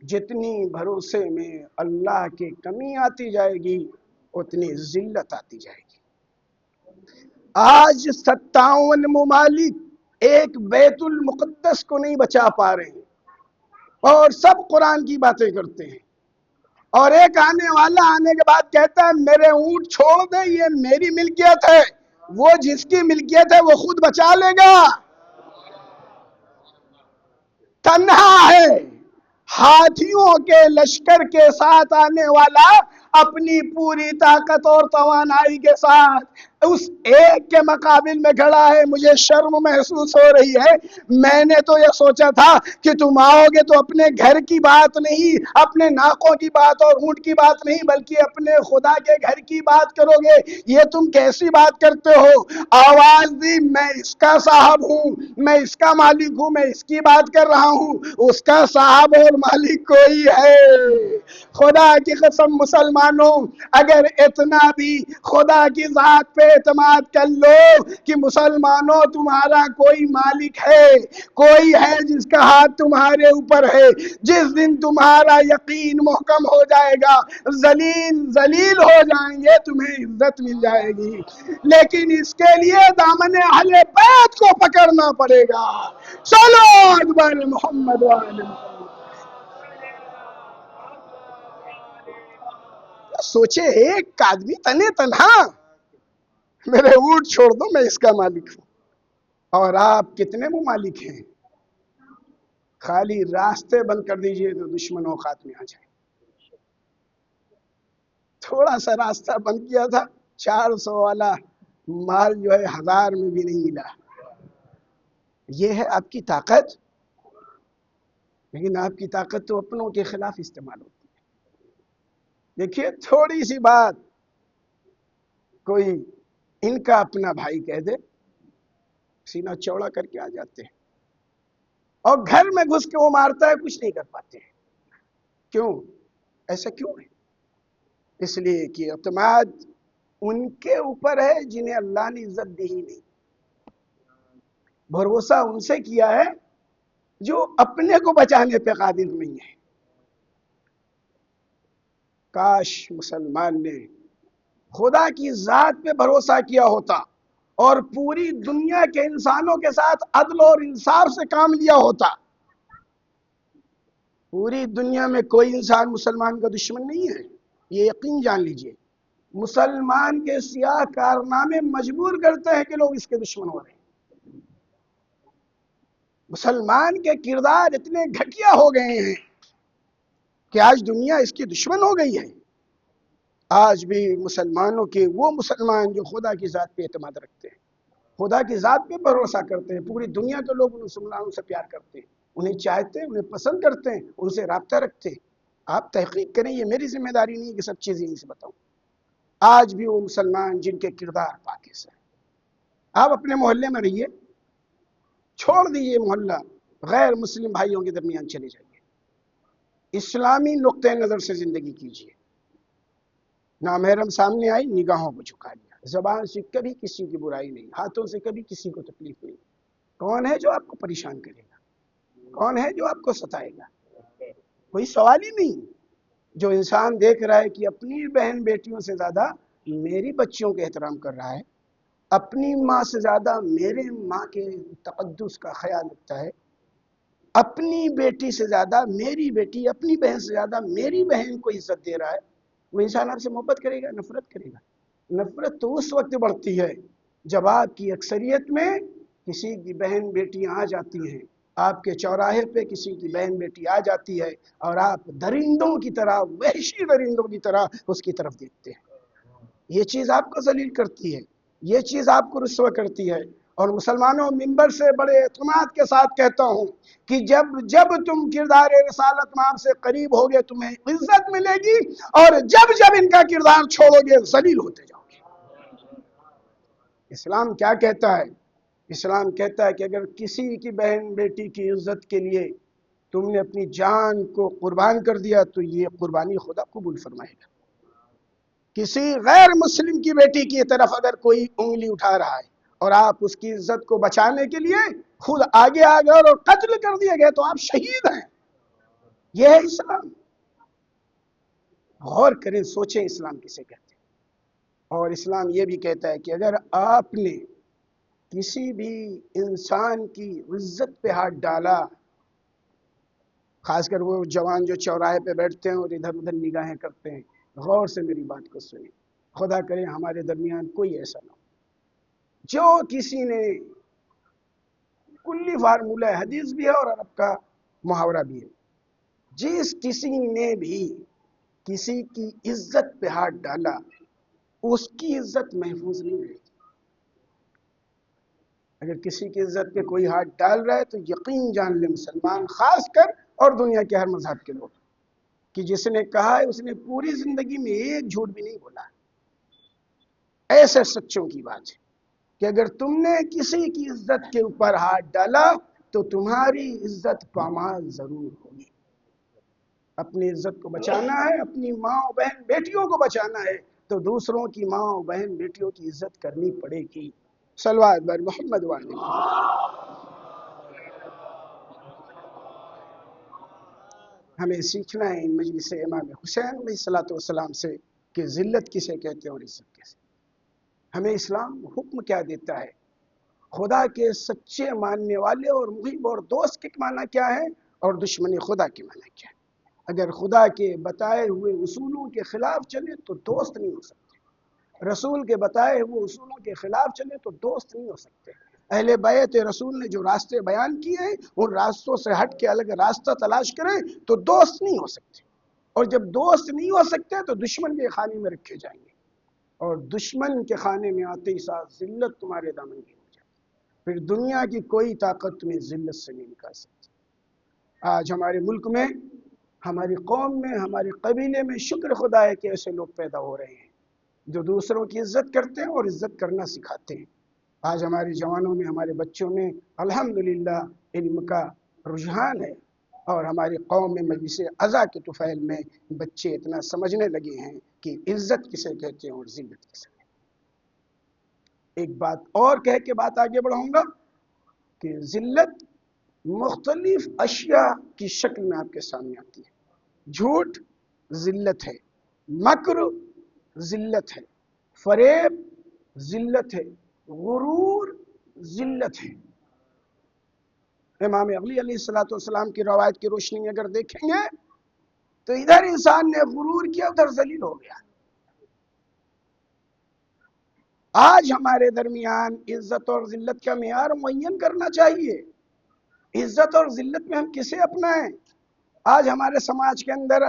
جتنی بھروسے میں اللہ کی کمی آتی جائے گی اتنی ذلت آتی جائے گی۔ آج 57 ممالک ایک بیت المقدس کو نہیں بچا پا رہے ہیں اور سب قرآن کی باتیں کرتے ہیں، اور ایک آنے والا آنے کے بعد کہتا ہے میرے اونٹ چھوڑ دے، یہ میری ملکیت ہے۔ وہ جس کی ملکیت ہے وہ خود بچا لے گا، تنہا ہے، ہاتھیوں کے لشکر کے ساتھ آنے والا اپنی پوری طاقت اور توانائی کے ساتھ اس ایک کے مقابل میں کھڑا ہے۔ مجھے شرم محسوس ہو رہی ہے، میں نے تو یہ سوچا تھا کہ تم آؤ گے تو اپنے گھر کی بات نہیں، اپنے ناکوں کی بات اور اونٹ کی بات نہیں، بلکہ اپنے خدا کے گھر کی بات کرو گے۔ یہ تم کیسی بات کرتے ہو؟ آواز دی، میں اس کا صاحب ہوں، میں اس کا مالک ہوں، میں اس کی بات کر رہا ہوں، اس کا صاحب اور مالک کوئی ہے۔ خدا کی قسم مسلمانوں، اگر اتنا بھی خدا کی ذات پہ اعتماد کر لو کہ مسلمانوں تمہارا کوئی مالک ہے، کوئی ہے جس کا ہاتھ تمہارے اوپر ہے، جس دن تمہارا یقین محکم ہو جائے گا، ذلیل ہو جائیں گے، تمہیں عزت مل جائے گی، لیکن اس کے لیے دامن اہل بیت کو پکڑنا پڑے گا۔ چلو اکبر محمد والے محمد۔ سوچے ایک آدمی تنے تنہا، میرے اونٹ چھوڑ دو میں اس کا مالک ہوں، اور آپ کتنے ممالک ہیں؟ خالی راستے بند کر دیجئے تو دشمن اوقات میں آ جائے۔ تھوڑا سا راستہ بند کیا تھا، 400 والا مال جو ہے 1000 میں بھی نہیں ملا۔ یہ ہے آپ کی طاقت، لیکن آپ کی طاقت تو اپنوں کے خلاف استعمال ہوتی ہے۔ دیکھیے تھوڑی سی بات کوئی ان کا اپنا بھائی کہہ دے، سینہ چوڑا کر کے آ جاتے ہیں، اور گھر میں گھس کے وہ مارتا ہے، کچھ نہیں کر پاتے ہیں۔ کیوں؟ ایسا کیوں ہے؟ اس لیے کہ اعتماد ان کے اوپر ہے جنہیں اللہ نے عزت دی ہی نہیں، بھروسہ ان سے کیا ہے جو اپنے کو بچانے پہ قادر نہیں ہے۔ کاش مسلمان نے خدا کی ذات پہ بھروسہ کیا ہوتا اور پوری دنیا کے انسانوں کے ساتھ عدل اور انصاف سے کام لیا ہوتا۔ پوری دنیا میں کوئی انسان مسلمان کا دشمن نہیں ہے، یہ یقین جان لیجئے۔ مسلمان کے سیاہ کارنامے مجبور کرتے ہیں کہ لوگ اس کے دشمن ہو رہے ہیں۔ مسلمان کے کردار اتنے گھٹیا ہو گئے ہیں کہ آج دنیا اس کی دشمن ہو گئی ہے۔ آج بھی مسلمانوں کے وہ مسلمان جو خدا کی ذات پہ اعتماد رکھتے ہیں، خدا کی ذات پہ بھروسہ کرتے ہیں، پوری دنیا کے لوگ ان مسلمانوں سے پیار کرتے ہیں، انہیں چاہتے ہیں، انہیں پسند کرتے ہیں، ان سے رابطہ رکھتے ہیں۔ آپ تحقیق کریں، یہ میری ذمہ داری نہیں ہے کہ سب چیزیں ان سے بتاؤں۔ آج بھی وہ مسلمان جن کے کردار پاکیزہ ہیں، آپ اپنے محلے میں رہیے، چھوڑ دیجیے محلہ، غیر مسلم بھائیوں کے درمیان چلے جائیے، اسلامی نقطۂ نظر سے زندگی کیجیے۔ نامحرم سامنے آئی، نگاہوں کو جھکا لیا، زبان سے کبھی کسی کی برائی نہیں، ہاتھوں سے کبھی کسی کو تکلیف نہیں۔ کون ہے جو آپ کو پریشان کرے گا؟ کون ہے جو آپ کو ستائے گا؟ کوئی سوال ہی نہیں۔ جو انسان دیکھ رہا ہے کہ اپنی بہن بیٹیوں سے زیادہ میری بچیوں کے احترام کر رہا ہے، اپنی ماں سے زیادہ میرے ماں کے تقدس کا خیال رکھتا ہے، اپنی بیٹی سے زیادہ میری بیٹی، اپنی بہن سے زیادہ میری بہن کو عزت دے رہا ہے، وہ انسان آپ سے محبت کرے گا؟ نفرت کرے گا؟ نفرت تو اس وقت بڑھتی ہے جب آپ کی اکثریت میں کسی کی بہن بیٹیاں آ جاتی ہیں، آپ کے چوراہے پہ کسی کی بہن بیٹی آ جاتی ہے اور آپ درندوں کی طرح، وحشی درندوں کی طرح اس کی طرف دیکھتے ہیں۔ یہ چیز آپ کو ذلیل کرتی ہے، یہ چیز آپ کو رسوا کرتی ہے۔ اور مسلمانوں، منبر سے بڑے اعتماد کے ساتھ کہتا ہوں کہ جب تم کردار رسالت مآب سے قریب ہوگے تمہیں عزت ملے گی، اور جب ان کا کردار چھوڑو گے ذلیل ہوتے جاؤ گے۔ اسلام کیا کہتا ہے؟ اسلام کہتا ہے کہ اگر کسی کی بہن بیٹی کی عزت کے لیے تم نے اپنی جان کو قربان کر دیا تو یہ قربانی خدا قبول فرمائے گا۔ کسی غیر مسلم کی بیٹی کی طرف اگر کوئی انگلی اٹھا رہا ہے اور آپ اس کی عزت کو بچانے کے لیے خود آگے آ گئے اور قتل کر دیے گئے تو آپ شہید ہیں. یہ ہے اسلام. غور کریں، سوچیں اسلام کسے کہتے ہیں. اور اسلام یہ بھی کہتا ہے کہ اگر آپ نے کسی بھی انسان کی عزت پہ ہاتھ ڈالا، خاص کر وہ جوان جو چوراہے پہ بیٹھتے ہیں اور ادھر ادھر نگاہیں کرتے ہیں، غور سے میری بات کو سنیں. خدا کرے ہمارے درمیان کوئی ایسا نہ ہو. جو کسی نے، کلی فارمولہ حدیث بھی ہے اور عرب کا محاورہ بھی ہے، جس کسی نے بھی کسی کی عزت پہ ہاتھ ڈالا اس کی عزت محفوظ نہیں رہے گی. اگر کسی کی عزت پہ کوئی ہاتھ ڈال رہا ہے تو یقین جان لے مسلمان خاص کر اور دنیا کے ہر مذہب کے لوگ کہ جس نے کہا ہے اس نے پوری زندگی میں ایک جھوٹ بھی نہیں بولا. ایسے سچوں کی بات ہے کہ اگر تم نے کسی کی عزت کے اوپر ہاتھ ڈالا تو تمہاری عزت پامال ضرور ہوگی. اپنی عزت کو بچانا ہے، اپنی ماں و بہن بیٹیوں کو بچانا ہے تو دوسروں کی ماں و بہن بیٹیوں کی عزت کرنی پڑے گی. صلوات بر محمد والے. ہمیں سیکھنا ہے ان مجلس امام حسین علیہ الصلوۃ والسلام سے کہ ذلت کسے کہتے ہیں اور عزت کیسے. ہمیں اسلام حکم کیا دیتا ہے، خدا کے سچے ماننے والے اور محب اور دوست کے معنی کیا ہے اور دشمن خدا کے معنی کیا ہے. اگر خدا کے بتائے ہوئے اصولوں کے خلاف چلے تو دوست نہیں ہو سکتے، رسول کے بتائے ہوئے اصولوں کے خلاف چلے تو دوست نہیں ہو سکتے. اہل بیت رسول نے جو راستے بیان کیے ہیں ان راستوں سے ہٹ کے الگ راستہ تلاش کریں تو دوست نہیں ہو سکتے. اور جب دوست نہیں ہو سکتے تو دشمن کے خانے میں رکھے جائیں گے، اور دشمن کے خانے میں آتے ہی ساتھ ذلت تمہارے دامن کی ہو جائے. پھر دنیا کی کوئی طاقت تمہیں ذلت سے نہیں نکال سکتی. آج ہمارے ملک میں، ہماری قوم میں، ہمارے قبیلے میں شکر خدا ہے کہ ایسے لوگ پیدا ہو رہے ہیں جو دوسروں کی عزت کرتے ہیں اور عزت کرنا سکھاتے ہیں. آج ہمارے جوانوں میں، ہمارے بچوں میں الحمدللہ علم کا رجحان ہے، اور ہماری قوم میں مجلس ازا کے طفیل میں بچے اتنا سمجھنے لگے ہیں کہ عزت کسے کہتے ہیں اور ذلت کسے کہتے ہیں. ایک بات اور کہہ کے بات آگے بڑھاؤں گا کہ ذلت مختلف اشیاء کی شکل میں آپ کے سامنے آتی ہے. جھوٹ ذلت ہے، مکر ذلت ہے، فریب ذلت ہے، غرور ذلت ہے. امام علی علیہ الصلوۃ والسلام کی روایت کی روشنی میں اگر دیکھیں گے تو ادھر انسان نے غرور کیا، ادھر ذلیل ہو گیا. آج ہمارے درمیان عزت اور ذلت کا معیار معین کرنا چاہیے. عزت اور ذلت میں ہم کسے اپنائیں؟ آج ہمارے سماج کے اندر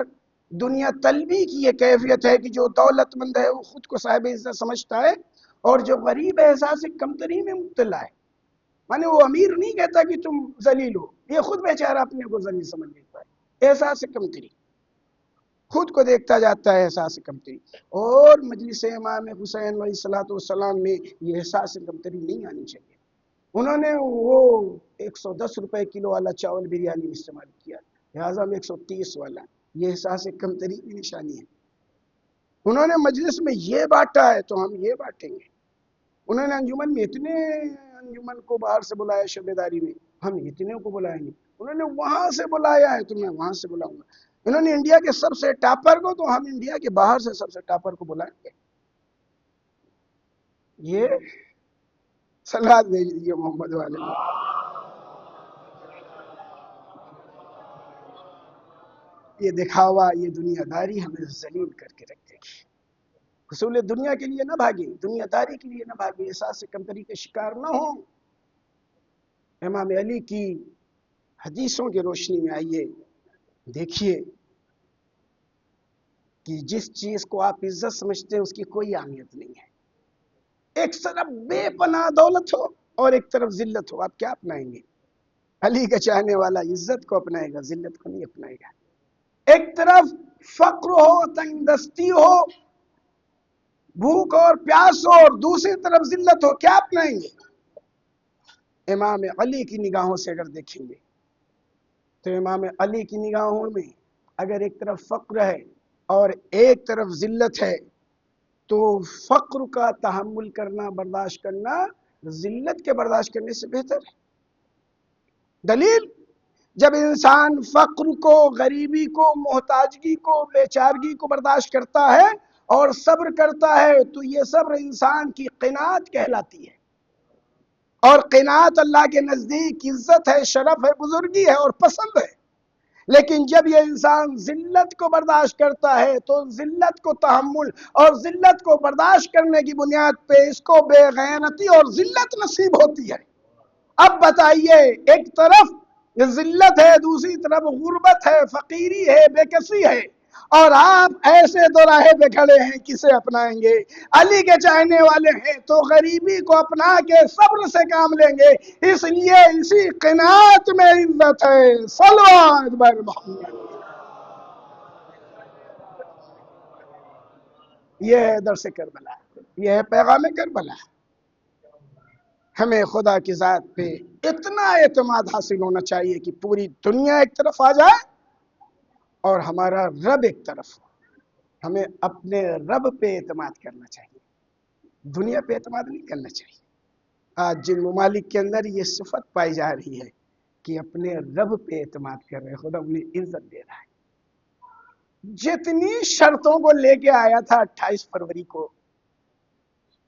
دنیا طلبی کی یہ کیفیت ہے کہ جو دولت مند ہے وہ خود کو صاحب عزت سمجھتا ہے، اور جو غریب ہے احساس کمتری میں مبتلا ہے. مانے وہ امیر نہیں کہتا کہ تم ذلیل ہو، یہ خود بیچارہ اپنے کو ذلیل سمجھ لیتا ہے. احساس کمتری، خود کو دیکھتا جاتا ہے احساس کمتری. اور مجلس امام حسین علیہ الصلوۃ والسلام میں یہ احساس کمتری نہیں آنی چاہیے. انہوں نے وہ 110 روپے کلو والا چاول بریانی میں استعمال کیا، لہٰذا میں 130 والا. یہ احساس کمتری کی نشانی ہے. انہوں نے مجلس میں یہ بانٹا ہے تو ہم یہ بانٹیں گے. انہوں نے انجمن میں اتنے انجمن کو باہر سے بلایا، شعبے داری میں ہم اتنے کو بلائیں گے. انہوں نے وہاں سے بلایا ہے تو میں وہاں سے بلاؤں گا. انہوں نے انڈیا کے سب سے ٹاپر کو تو ہم انڈیا کے باہر سے سب سے ٹاپر کو بلائیں گے. یہ صلوات بھیج دیجیے محمد والے. یہ دکھاوا، یہ دنیا داری ہمیں ذلیل کر کے رکھ دے گی. حصول دنیا کے لیے نہ بھاگیں، دنیا داری کے لیے نہ بھاگیں، احساس کمتری کے شکار نہ ہوں. امام علی کی حدیثوں کی روشنی میں آئیے، دیکھیے کہ جس چیز کو آپ عزت سمجھتے ہیں اس کی کوئی اہمیت نہیں ہے. ایک طرف بے پناہ دولت ہو اور ایک طرف ذلت ہو، آپ کیا اپنائیں گے؟ علی کا چاہنے والا عزت کو اپنائے گا، ذلت کو نہیں اپنائے گا. ایک طرف فقر ہو، تنگ دستی ہو، بھوک اور پیاس ہو، اور دوسری طرف ذلت ہو، کیا اپنائیں گے؟ امام علی کی نگاہوں سے اگر دیکھیں گے تو امام علی کی نگاہوں میں اگر ایک طرف فقر ہے اور ایک طرف ذلت ہے تو فقر کا تحمل کرنا، برداشت کرنا ذلت کے برداشت کرنے سے بہتر ہے۔ دلیل، جب انسان فقر کو، غریبی کو، محتاجگی کو، بیچارگی کو برداشت کرتا ہے اور صبر کرتا ہے تو یہ صبر انسان کی قناعت کہلاتی ہے، اور قناعت اللہ کے نزدیک عزت ہے، شرف ہے، بزرگی ہے اور پسند ہے۔ لیکن جب یہ انسان ذلت کو برداشت کرتا ہے تو ذلت کو تحمل اور ذلت کو برداشت کرنے کی بنیاد پہ اس کو بے غیرتی اور ذلت نصیب ہوتی ہے۔ اب بتائیے، ایک طرف ذلت ہے، دوسری طرف غربت ہے، فقیری ہے، بے کسی ہے، اور آپ ایسے دو راہے پہ کھڑے ہیں، کسے اپنائیں گے؟ علی کے چاہنے والے ہیں تو غریبی کو اپنا کے صبر سے کام لیں گے، اس لیے اسی قناعت میں عزت ہے۔ صلوات بر محمد۔ یہ ہے درس کربلا، یہ ہے پیغام کربلا۔ ہمیں خدا کی ذات پہ اتنا اعتماد حاصل ہونا چاہیے کہ پوری دنیا ایک طرف آ جائے اور ہمارا رب ایک طرف ہو۔ ہمیں اپنے رب پہ اعتماد کرنا چاہیے، دنیا پہ اعتماد نہیں کرنا چاہیے۔ آج جن ممالک کے اندر یہ صفت پائی جا رہی ہے کہ اپنے رب پہ اعتماد کر رہے ہیں، خدا انہیں عزت دے رہا ہے۔ جتنی شرطوں کو لے کے آیا تھا 28 فروری کو،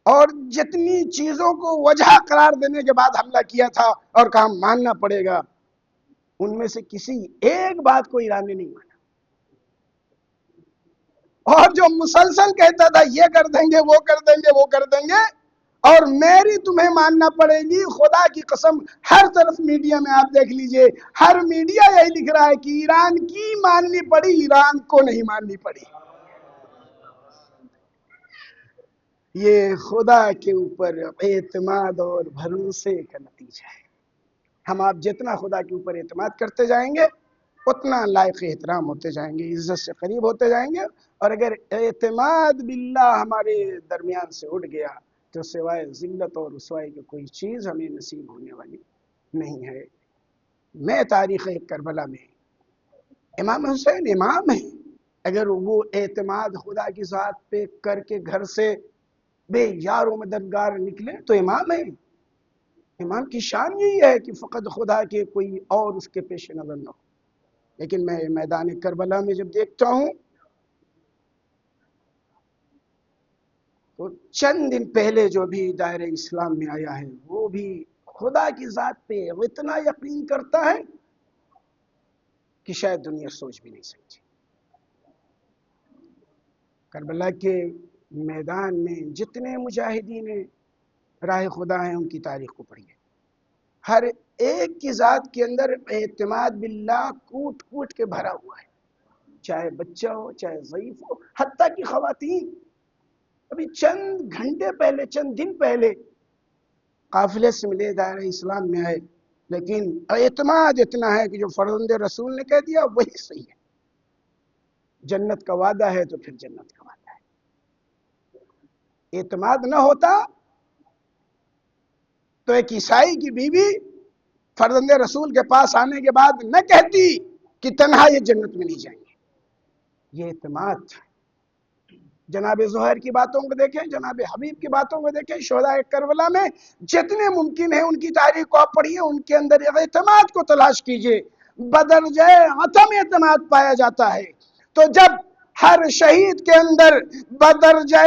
اور جتنی چیزوں کو وجہ قرار دینے کے بعد حملہ کیا تھا اور کہا ماننا پڑے گا، ان میں سے کسی ایک بات کو ایران نے نہیں مانا، اور جو مسلسل کہتا تھا یہ کر دیں گے، وہ کر دیں گے، وہ کر دیں گے، اور میری تمہیں ماننا پڑے گی، خدا کی قسم ہر طرف میڈیا میں آپ دیکھ لیجئے، ہر میڈیا یہی لکھ رہا ہے کہ ایران کی ماننی پڑی، ایران کو نہیں ماننی پڑی۔ یہ خدا کے اوپر اعتماد اور بھروسے کا نتیجہ ہے۔ ہم آپ جتنا خدا کے اوپر اعتماد کرتے جائیں گے اتنا لائق احترام ہوتے جائیں گے، عزت سے قریب ہوتے جائیں گے، اور اگر اعتماد باللہ ہمارے درمیان سے اٹھ گیا تو سوائے ذلت اور رسوائی کی کوئی چیز ہمیں نصیب ہونے والی نہیں ہے۔ میں تاریخ کربلا میں امام حسین امام ہیں، اگر وہ اعتماد خدا کی ذات پہ کر کے گھر سے بے یار و مددگار نکلے تو امام ہیں۔ امام کی شان یہی ہے کہ فقط خدا کے کوئی اور اس کے پیش نظر نہ ہو۔ لیکن میں میدان کربلا میں جب دیکھتا ہوں تو چند دن پہلے جو بھی دائرہ اسلام میں آیا ہے وہ بھی خدا کی ذات پہ اتنا یقین کرتا ہے کہ شاید دنیا سوچ بھی نہیں سکتی۔ کربلا کے میدان میں جتنے مجاہدین راہ خدا ہیں ان کی تاریخ کو پڑھیے، ہر ایک کی ذات کے اندر اعتماد باللہ کوٹ کوٹ کے بھرا ہوا ہے، چاہے بچہ ہو، چاہے ضعیف ہو، حتیٰ کہ خواتین۔ ابھی چند گھنٹے پہلے، چند دن پہلے قافلے سے ملے، دائرہ اسلام میں آئے، لیکن اعتماد اتنا ہے کہ جو فرزند رسول نے کہہ دیا وہی صحیح ہے۔ جنت کا وعدہ ہے تو پھر جنت کا وعدہ ہے۔ اعتماد نہ ہوتا تو ایک عیسائی کی بیوی فرزند رسول کے پاس آنے کے بعد نہ کہتی کہ تنہا یہ جنت میں نہیں جائیں گے۔ یہ اعتماد۔ جناب زہیر کی باتوں کو دیکھیں، جناب حبیب کی باتوں کو دیکھیں، شہداء کربلا میں جتنے ممکن ہیں ان کی تاریخ کو آپ پڑھیے، ان کے اندر اعتماد کو تلاش کیجئے۔ بدرجہ عدم اعتماد پایا جاتا ہے، تو جب ہر شہید کے اندر بدرجہ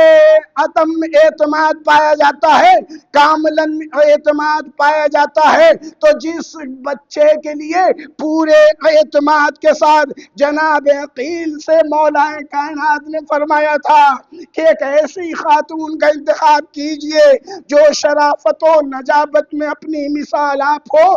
عدم اعتماد پایا جاتا ہے، کاملاً اعتماد پایا جاتا ہے، تو جس بچے کے لیے پورے اعتماد کے ساتھ جناب عقیل سے مولا کائنات نے فرمایا تھا کہ ایک ایسی خاتون کا انتخاب کیجئے جو شرافت و نجابت میں اپنی مثال آپ ہو،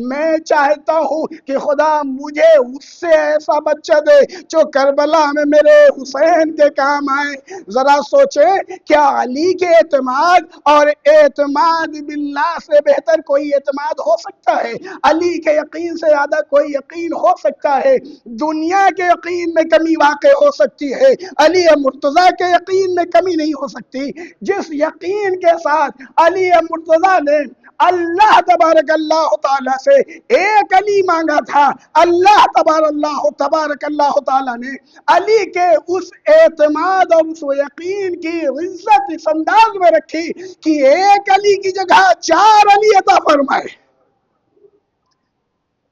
میں چاہتا ہوں کہ خدا مجھے اس سے ایسا بچہ دے جو کربلا میں میرے حسین کے کام آئے۔ ذرا سوچیں، کیا علی کے اعتماد اور اعتماد باللہ سے بہتر کوئی اعتماد ہو سکتا ہے؟ علی کے یقین سے زیادہ کوئی یقین ہو سکتا ہے؟ دنیا کے یقین میں کمی واقع ہو سکتی ہے، علی مرتضیٰ کے یقین میں کمی نہیں ہو سکتی۔ جس یقین کے ساتھ علی مرتضیٰ نے اللہ تبارک اللہ تعالیٰ سے ایک علی مانگا تھا، اللہ تبارک اللہ تعالیٰ نے علی کے اس اعتماد اور اس یقین کی عزت اس انداز میں رکھی کہ ایک علی کی جگہ 4 علی عطا فرمائے،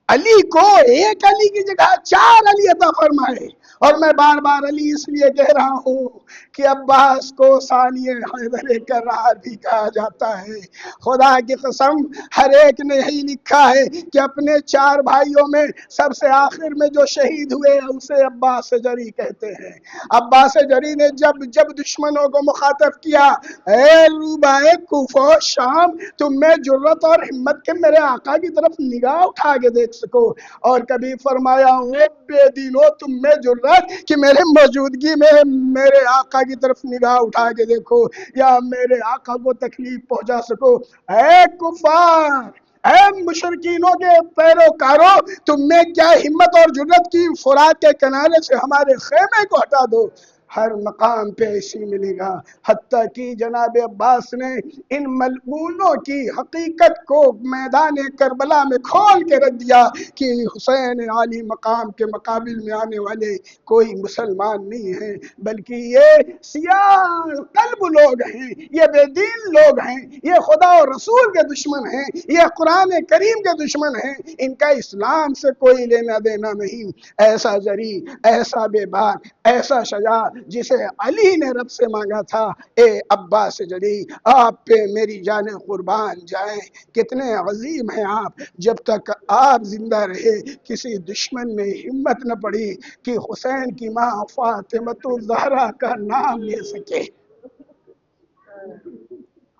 علی کو ایک علی کی جگہ 4 علی عطا فرمائے۔ اور میں بار بار علی اس لیے کہہ رہا ہوں کہ عباس کو ثانی حیدر کرار بھی کہا جاتا ہے۔ خدا کی قسم ہر ایک نے یہی لکھا ہے کہ اپنے 4 بھائیوں میں سب سے آخر میں جو شہید ہوئے اسے عباس جری کہتے ہیں۔ عباس جری نے جب دشمنوں کو مخاطب کیا، اے روبائے کوفہ و شام، تم میں جرت اور ہمت کے میرے آقا کی طرف نگاہ اٹھا کے دیکھ سکو، اور کبھی فرمایا اے بے دینو، تم میں جرت کہ میرے موجودگی میں میرے آقا کی طرف نگاہ اٹھا کے دیکھو یا میرے آقا کو تکلیف پہنچا سکو۔ اے کفار، اے مشرکینوں کے پیروکاروں، تم میں کیا ہمت اور جرت کی فرات کے کنارے سے ہمارے خیمے کو ہٹا دو۔ ہر مقام پہ ایسی ملے گا، حتیٰ کہ جناب عباس نے ان ملعونوں کی حقیقت کو میدان کربلا میں کھول کے رکھ دیا کہ حسین عالی مقام کے مقابل میں آنے والے کوئی مسلمان نہیں ہیں، بلکہ یہ سیاہ قلب لوگ ہیں، یہ بے دین لوگ ہیں، یہ خدا و رسول کے دشمن ہیں، یہ قرآن کریم کے دشمن ہیں، ان کا اسلام سے کوئی لینا دینا نہیں۔ ایسا جری، ایسا بے بار، ایسا شجاع جسے علی نے رب سے مانگا تھا، اے عباس جری آپ پہ میری جانیں قربان جائیں، کتنے عظیم ہیں آپ۔ جب تک آپ زندہ رہے کسی دشمن میں ہمت نہ پڑی کہ حسین کی ماں فاطمۃ الزہرا کا نام لے سکے،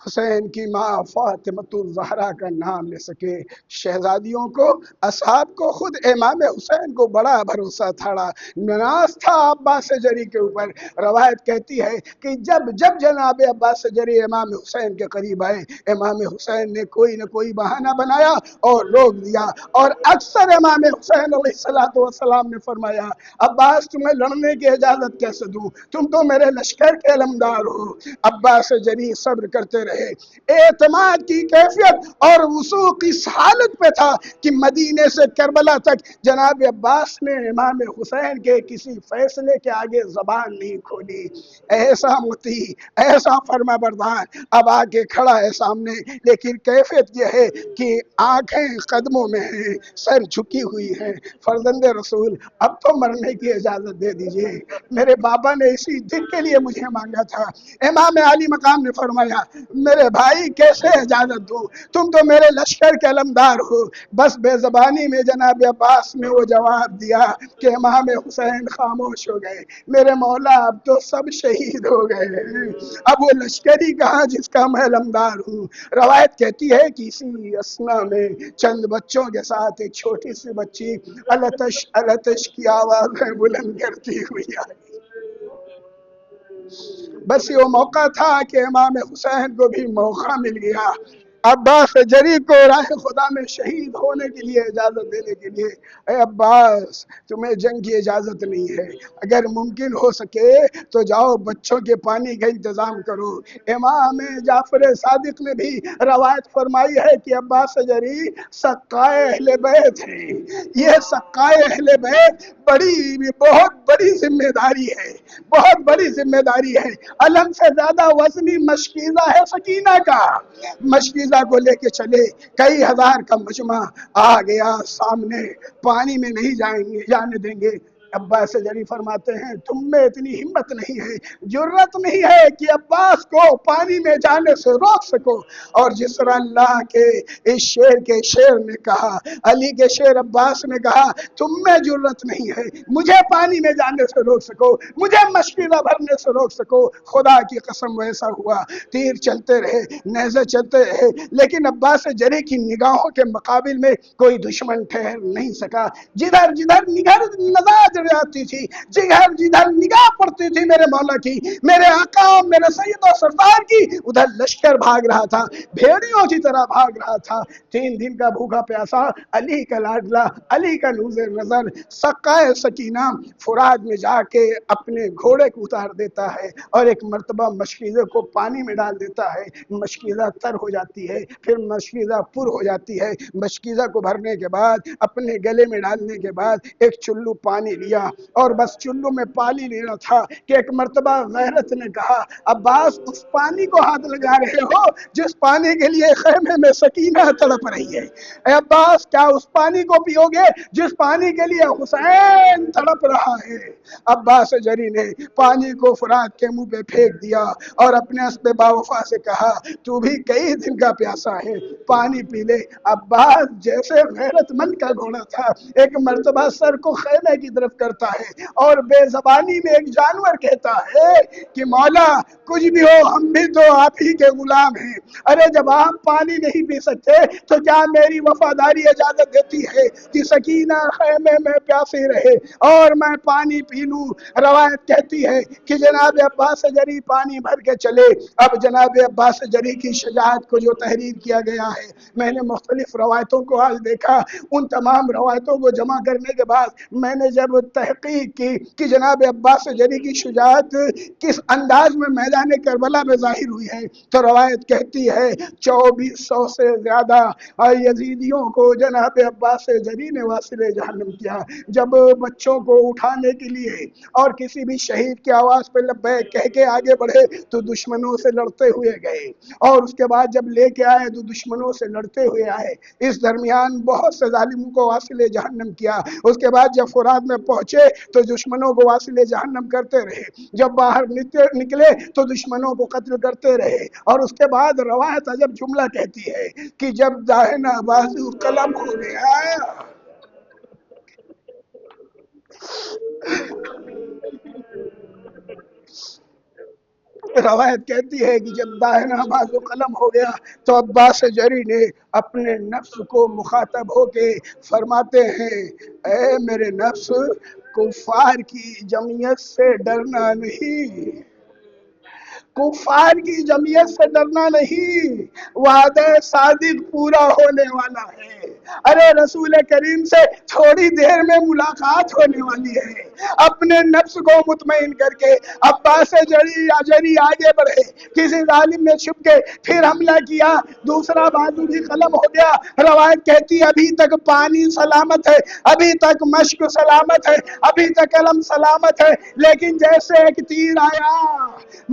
حسین کی ماں فاطمۃ الزہرا کا نام لے سکے۔ شہزادیوں کو، اصحاب کو، خود امام حسین کو بڑا بھروسہ تھا، ناز تھا عباس جری کے اوپر۔ روایت کہتی ہے کہ جب جناب عباس جری امام حسین کے قریب آئے، امام حسین نے کوئی نہ کوئی بہانہ بنایا اور روک دیا، اور اکثر امام حسین علیہ السلام نے فرمایا، عباس تمہیں لڑنے کی اجازت کیسے دوں، تم تو میرے لشکر کے علمدار ہو۔ عباس جری صبر کرتے رہے، اعتماد کی کیفیت اور وثوق اس حالت پہ تھا کہ مدینے سے کربلا تک جناب عباس نے امام حسین کے کسی فیصلے کے آگے زبان نہیں کھولی۔ ایسا مطیع، ایسا فرما بردار اب آگے کھڑا ہے سامنے، لیکن کیفیت یہ ہے کہ آنکھیں قدموں میں ہیں، سر جھکی ہوئی ہے۔ فرزند رسول اب تو مرنے کی اجازت دے دیجئے، میرے بابا نے اسی دن کے لیے مجھے مانگا تھا۔ امام علی مقام نے فرمایا، میرے بھائی کیسے اجازت دوں، تم تو میرے لشکر کے علمدار ہو۔ بس بے زبانی میں جناب عباس نے وہ جواب دیا کہ امام حسین خاموش ہو گئے، میرے مولا اب تو سب شہید ہو گئے، اب وہ لشکری کہاں جس کا میں علمدار ہوں۔ روایت کہتی ہے کہ اسی اسنا میں چند بچوں کے ساتھ ایک چھوٹی سی بچی التش التش کی آوازیں بلند کرتی ہوئی آئی۔ بس یہ وہ موقع تھا کہ امام حسین کو بھی موقع مل گیا عباس جری کو راہ خدا میں شہید ہونے کے لیے اجازت دینے کے لیے۔ اے عباس تمہیں جنگ کی اجازت نہیں ہے، اگر ممکن ہو سکے تو جاؤ بچوں کے پانی کا انتظام کرو۔ امام جعفر صادق نے بھی روایت فرمائی ہے کہ عباس جری سقائے اہل بیت ہیں، یہ سقائے اہل بیت بہت بڑی ذمہ داری ہے، بہت بڑی ذمہ داری ہے۔ علم سے زیادہ وزنی مشکیزہ ہے سکینہ کا، مشکیزہ کو لے کے چلے، کئی ہزار کا مجمع آ گیا سامنے، پانی میں نہیں جانے دیں گے۔ عباس جری فرماتے ہیں تم میں اتنی ہمت نہیں ہے، جرت نہیں ہے کہ عباس کو پانی میں جانے سے روک سکو۔ اور جس طرح اللہ کے اس شیر کے شیر نے کہا، علی کے شیر عباس نے کہا تم میں جرت نہیں ہے مجھے پانی میں جانے سے روک سکو، مجھے مشکلہ بھرنے سے روک سکو، خدا کی قسم ویسا ہوا۔ تیر چلتے رہے، نیزے چلتے رہے، لیکن عباس جری کی نگاہوں کے مقابل میں کوئی دشمن ٹھہر نہیں سکا۔ جدھر جدھر نظر جاتی تھی، جدھر جدھر نگاہ پڑتی تھی میرے مولا کی، میرے آقا میرے سید و سردار کی، ادھر لشکر بھاگ رہا تھا، بھیڑیوں کی طرح بھاگ رہا تھا۔ 3 دن کا بھوکا پیاسا، علی کا لاڈلا، علی کا نوز نظر، سقائے سکینہ فرات میں جا کے اپنے گھوڑے کو اتار دیتا ہے اور ایک مرتبہ مشکیزے کو پانی میں ڈال دیتا ہے، مشکیزہ تر ہو جاتی ہے، پھر مشکیزہ پر ہو جاتی ہے۔ مشکیزہ کو بھرنے کے بعد اپنے گلے میں ڈالنے کے بعد ایک چلو پانی لیا، اور بس چلو میں پانی لینا تھا کہ ایک مرتبہ غیرت نے کہا عباس اس پانی کو ہاتھ لگا رہے ہو جس پانی کے لیے خیمے میں سکینہ تڑپ رہی ہے، اے عباس کیا اس پانی کو پیو گے جس پانی کے لیے حسین تڑپ رہا ہے؟ عباس جری نے پانی کو فرات کے منہ پہ پھینک دیا اور اپنے اسب باوفا سے کہا تو بھی کئی دن کا پیاسا ہے، پانی پی لے۔ عباس جیسے غیرت مند کا گھوڑا تھا، ایک مرتبہ سر کو خیمے کی طرف کرتا ہے اور بے زبانی میں ایک جانور کہتا ہے کہ مولا کچھ بھی ہو ہم بھی تو آپ ہی کے غلام ہیں، ارے جب آپ پانی نہیں پی سکتے تو کیا میری وفاداری اجازت دیتی ہے کہ سکینہ خیمے میں پیاسی رہے اور میں پانی پی لوں؟ روایت کہتی ہے کہ جناب عباس جری پانی بھر کے چلے۔ اب جناب عباس جری کی شجاعت کو جو تحریر کیا گیا ہے، میں نے مختلف روایتوں کو آج دیکھا، ان تمام روایتوں کو جمع کرنے کے بعد میں نے جب تحقیق کی کہ جناب عباس جری کی شجاعت کس انداز میں میدان کربلا میں ظاہر ہوئی ہے، تو روایت کہتی ہے 2400 سے زیادہ یزیدیوں کو جناب عباس جری نے واصل جہنم کیا۔ جب بچوں کو اٹھانے کے لیے اور کسی بھی شہید کی آواز پہ لبیک کہہ کے آگے بڑھے تو دشمنوں سے لڑتے ہوئے گئے، اور اس کے بعد جب لے کے آئے تو دشمنوں سے لڑتے ہوئے آئے، اس درمیان بہت سے ظالموں کو واصل جہنم کیا۔ اس کے بعد جب فرات میں پہنچے تو دشمنوں کو واصل جہنم کرتے رہے، جب باہر نکلے تو دشمنوں کو قتل کرتے رہے، اور اس کے بعد روایت عجب جملہ کہتی ہے کہ جب داہنا بازو قلم ہو گیا، روایت کہتی ہے کہ جب داہنا بازو قلم ہو گیا تو عباس جری نے اپنے نفس کو مخاطب ہو کے فرماتے ہیں اے میرے نفس، کفار کی جمعیت سے ڈرنا نہیں، کفار کی جمعیت سے ڈرنا نہیں، وعدہ صادق پورا ہونے والا ہے۔ ارے رسول کریم سے تھوڑی دیر میں ملاقات ہونے والی ہے، اپنے نفس کو مطمئن کر کے عباس جری آگے بڑھے، کسی ظالم نے چھپ کے پھر حملہ کیا، دوسرا بازو بھی قلم ہو گیا۔ روایت کہتی ابھی تک پانی سلامت ہے، ابھی تک مشک سلامت ہے، ابھی تک قلم سلامت ہے، لیکن جیسے ایک تیر آیا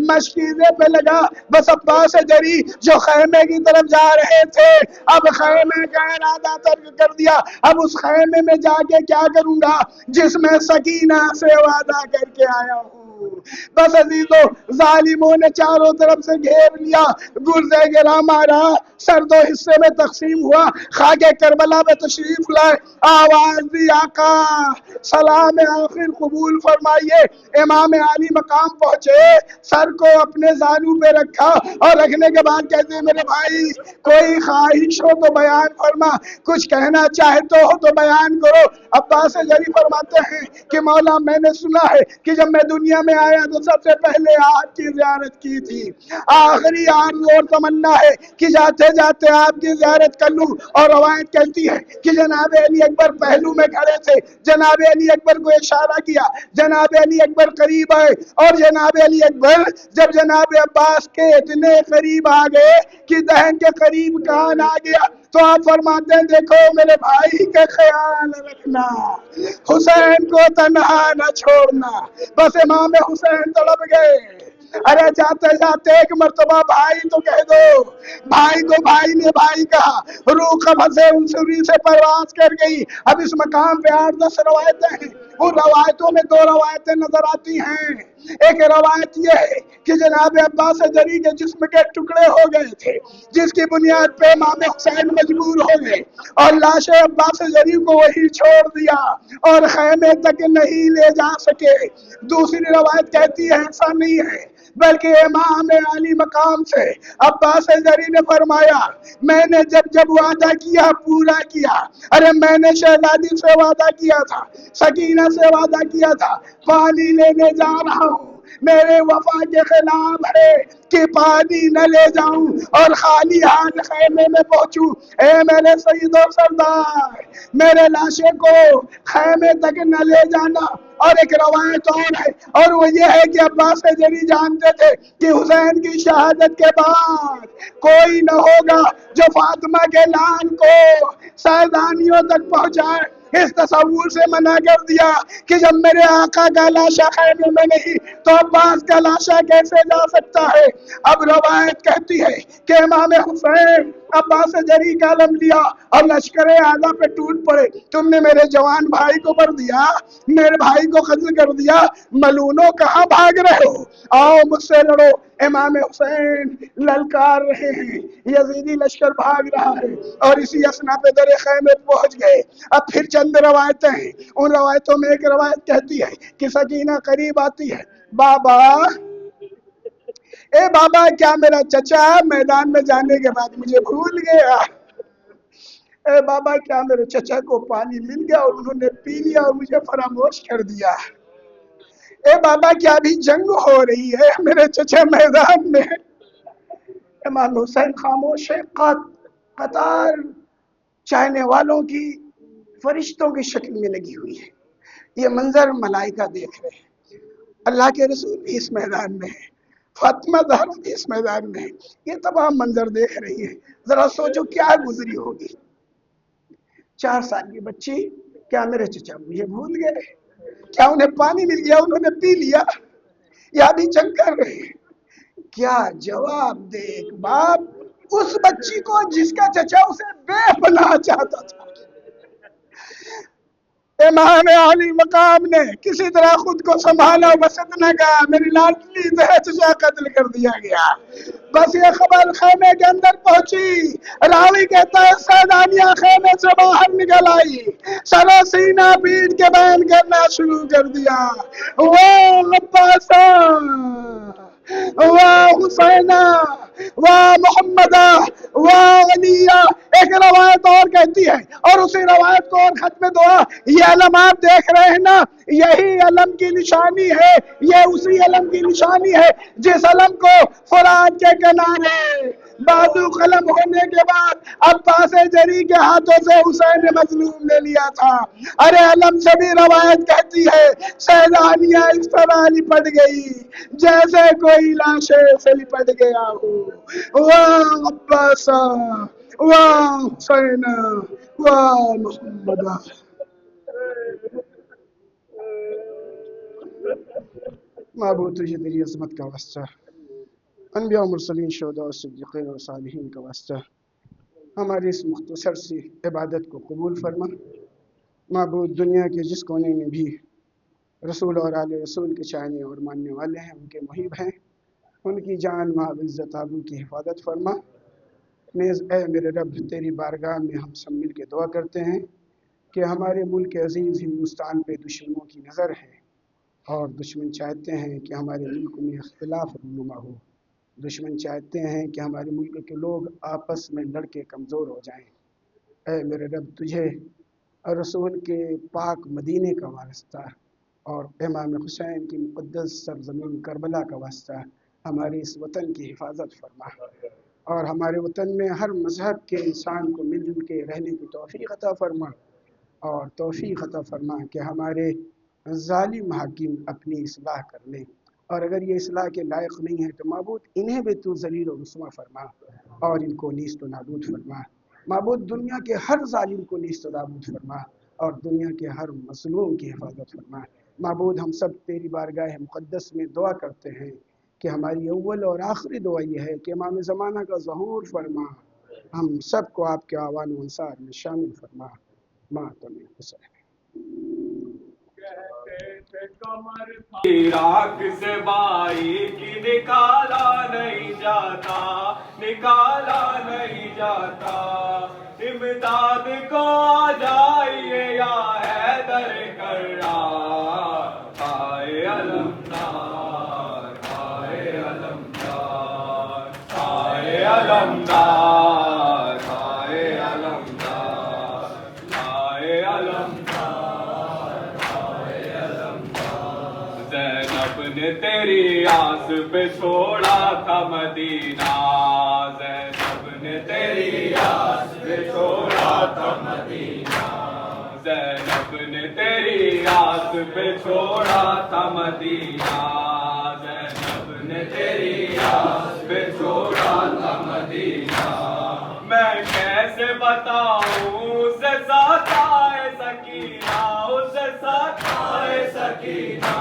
مشکیزے پہ لگا، بس عباس جری جو خیمے کی طرف جا رہے تھے اب خیمے کا ارادہ ترک کر دیا، اب اس خیمے میں جا کے کیا کروں گا جس میں سکینہ سے وعدہ کر کے آیا ہوں۔ بس عزیزو ظالموں نے چاروں طرف سے گھیر لیا، گرزے گرا مارا، سر دو حصے میں تقسیم ہوا، خاک کربلا میں تشریف لائے، آواز دی آقا سلام آخر قبول فرمائیے۔ امام علی مقام پہنچے، سر کو اپنے زانو پہ رکھا اور رکھنے کے بعد کہتے ہیں میرے بھائی کوئی خواہش ہو تو بیان فرما، کچھ کہنا چاہتے ہو تو بیان کرو۔ عباس جری فرماتے ہیں کہ مولا میں نے سنا ہے کہ جب میں دنیا میں آیا تو سب سے پہلے آپ کی زیارت کی تھی، آخری آرزو اور تمنا ہے کہ جاتے جاتے آپ کی زیارت کر لوں، اور روایت کہتی ہے کہ جناب علی اکبر پہلو میں کھڑے تھے، جناب علی اکبر کو اشارہ کیا، جناب علی اکبر قریب آئے، اور جناب علی اکبر جب جناب عباس کے اتنے قریب آ گئے کہ دہن کے قریب کان آ گیا تو آپ فرماتے ہیں دیکھو میرے بھائی کا خیال رکھنا، حسین کو تنہا نہ چھوڑنا۔ بس امام حسین تڑپ گئے، ارے جاتے جاتے ایک مرتبہ بھائی تو کہہ دو، بھائی کو بھائی نے بھائی کہا، روح قبض عنصری سے پرواز کر گئی۔ اب اس مقام پہ 8-10 روایتیں ہیں، ان روایتوں میں 2 روایتیں نظر آتی ہیں۔ ایک روایت یہ ہے کہ جناب عباس جری کے جسم کے ٹکڑے ہو گئے تھے، جس کی بنیاد پہ امام حسین مجبور ہو گئے اور لاش عباس جری کو وہی چھوڑ دیا اور خیمے تک نہیں لے جا سکے۔ دوسری روایت کہتی ہے ایسا نہیں ہے، بلکہ امام علی مقام سے عباس زری نے فرمایا میں نے جب وعدہ کیا پورا کیا. ارے میں نے شہزادی سے وعدہ کیا تھا, سکینہ سے وعدہ کیا تھا, پانی لینے جا رہا ہوں, میرے وفا کے خلاف ہے کہ پانی نہ لے جاؤں اور خالی ہاتھ خیمے میں پہنچوں. اے میرے سید و سردار, میرے لاشے کو خیمے تک نہ لے جانا. اور ایک روایت اور ہے, اور وہ یہ ہے کہ عباس زری جانتے تھے کہ حسین کی شہادت کے بعد کوئی نہ ہوگا جو فاطمہ کے لال کو سیدانیوں تک پہنچائے. اس تصور سے منع کر دیا کہ جب میرے آقا کا لاشا خیمے میں نہیں تو عباس کا لاشا کیسے جا سکتا ہے. اب روایت کہتی ہے کہ امام حسین عباس زری کا علم لیا اور لشکر اعلیٰ پہ ٹوٹ پڑے. تم نے میرے جوان بھائی کو مر دیا, میرے بھائی کو قتل کر دیا, ملونوں کہاں بھاگ رہے ہو, آؤ مجھ سے لڑو. امام حسین للکار رہے ہیں, یزیدی لشکر بھاگ رہا ہے, اور اسی اسنا پہ در خیمے پہنچ گئے. اب پھر چند روایتیں ہیں, ان روایتوں میں ایک روایت کہتی ہے کہ سکینہ قریب آتی ہے, بابا اے بابا کیا میرا چچا میدان میں جانے کے بعد مجھے بھول گیا؟ اے بابا کیا میرے چچا کو پانی مل گیا اور انہوں نے پی لیا اور مجھے فراموش کر دیا؟ اے بابا کیا ابھی جنگ ہو رہی ہے میرے چچا میدان میں؟ امام حسین خاموش ہے, قطار چاہنے والوں کی فرشتوں کی شکل میں لگی ہوئی ہے. یہ منظر ملائکہ دیکھ رہے ہیں, اللہ کے رسول بھی اس میدان میں ہے, فاطمہ زہرا بھی اس میدان میں ہے, یہ تمام منظر دیکھ رہی ہے. ذرا سوچو کیا گزری ہوگی. 4 سال کی بچی, کیا میرے چچا مجھے بھول گئے؟ کیا انہیں پانی مل گیا, انہوں نے پی لیا, یا بھی جنگ کر رہے ہیں؟ کیا جواب دے ایک باپ اس بچی کو جس کا چچا اسے بے پناہ چاہتا تھا. امام علی مقام نے کسی طرح خود کو سنبھالا, بس اتنا کہا میری لاڈلی چچا قتل کر دیا گیا. بس یہ خبر خیمے کے اندر پہنچی, راوی کہتا ہے سیدانیہ خیمے سے باہر نکل آئی, سر سینہ پیٹ کے بیان کرنا شروع کر دیا, واہ عباسا, واہ حسینہ, واہ محمدہ, واہ علیہ. ایک روایت اور کہتی ہے, اور اسی روایت کو اور ختم دعا, یہ علم آپ دیکھ رہے ہیں نا, یہی علم کی نشانی ہے, یہ اسی علم کی نشانی ہے جس علم کو فرات کے کنارے بازو قلم ہونے کے بعد عباس زری کے ہاتھوں سے حسین مظلوم نے لیا تھا. ارے علم سے بھی روایت کہتی ہے سیدانیہ اس طرح لپٹ گئی جیسے کوئی لاشے سے لپٹ گیا ہو. واہ عباسا, واہ حسینہ, واہ محمدہ. معبود تجھے تیری عظمت کا واسطہ, انبیاء و مرسلین, شہداء و صدیقین و صالحین کا واسطہ, ہماری اس مختصر سی عبادت کو قبول فرما. معبود دنیا کے جس کونے میں بھی رسول اور آل رسول کے چاہنے اور ماننے والے ہیں, ان کے محب ہیں, ان کی جان مال عزت آبرو کی حفاظت فرما. نیز اے میرے رب تیری بارگاہ میں ہم سب مل کے دعا کرتے ہیں کہ ہمارے ملک عزیز ہندوستان پہ دشمنوں کی نظر ہے, اور دشمن چاہتے ہیں کہ ہمارے ملک میں اختلاف رونما ہو. دشمن چاہتے ہیں کہ ہمارے ملک کے لوگ آپس میں لڑ کے کمزور ہو جائیں. اے میرے رب تجھے اور رسول کے پاک مدینے کا واسطہ اور امام حسین کی مقدس سرزمین کربلا کا واسطہ ہمارے اس وطن کی حفاظت فرما, اور ہمارے وطن میں ہر مذہب کے انسان کو مل جل کے رہنے کی توفیق عطا فرما, اور توفیق عطا فرما کہ ہمارے ظالم حاکم اپنی اصلاح کر لیں, اور اگر یہ اصلاح کے لائق نہیں ہے تو معبود انہیں بھی تو ذلیل و رسوا فرما اور ان کو نیست و نابود فرما. معبود دنیا کے ہر ظالم کو نیست و نابود فرما اور دنیا کے ہر مظلوم کی حفاظت فرما. معبود ہم سب تیری بارگاہ مقدس میں دعا کرتے ہیں کہ ہماری اول اور آخری دعا یہ ہے کہ امام زمانہ کا ظہور فرما, ہم سب کو آپ کے آوان و انصار میں شامل فرما. ماتم حسین. عراق سے بائی کی نکالا نہیں جاتا, نکالا نہیں جاتا, امداد کو آ جائیے یا حیدر کرار, آئے علمدار, آئے نے تیری آس پہ چھوڑا تھا مدینہ، زینب نے تیری آس پہ چھوڑا تھا مدینہ، زینب نے تیری آس پہ چھوڑا تھا مدینہ، زینب نے تیری آس پہ چھوڑا تھا مدینہ۔ میں کیسے بتاؤں اسے ساتھ آئے سکینہ، اسے ساتھ آئے سکینہ،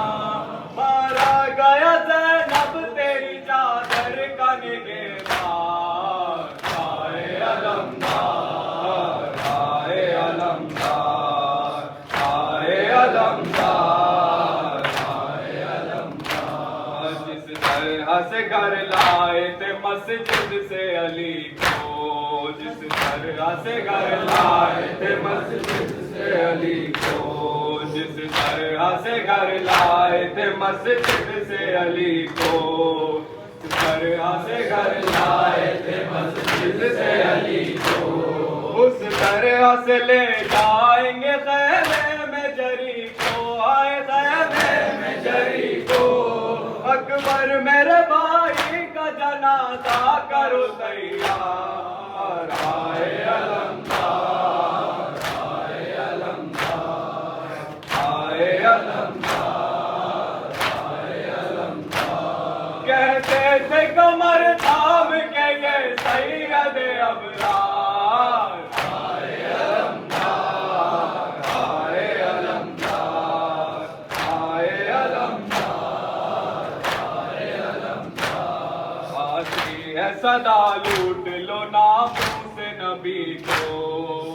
مارا گیا زینب تیری چادر کا نگہبان، آئے علمدار، آئے علمدار، آئے علمدار، آئے علمدار۔ جس طرح سے گھر لائے تھے مسجد سے علی کو، جس طرح سے گھر لائے تھے مسجد سے علی کو، جس طرح سے گھر لائے تھے مسجد سے علی کو، جس طرح سے گھر لائے تھے مسجد سے علی کو، اس طرح سے لے جائیں گے خیمے میں جری کو، آئے خیمے میں جری کو، اکبر میرے بھائی کا جنازہ کرو تیار، آئے علمدار، آئے علمدار، آئے علمدار، آئے علمدار۔ کہتے تھے کمر تھام کے یہ سید ابرار، آئے علمدار، آئے علمدار، آئے علمدار، آئے علمدار۔ آتی ہے صدا لوٹ لو ناموس نبی کو،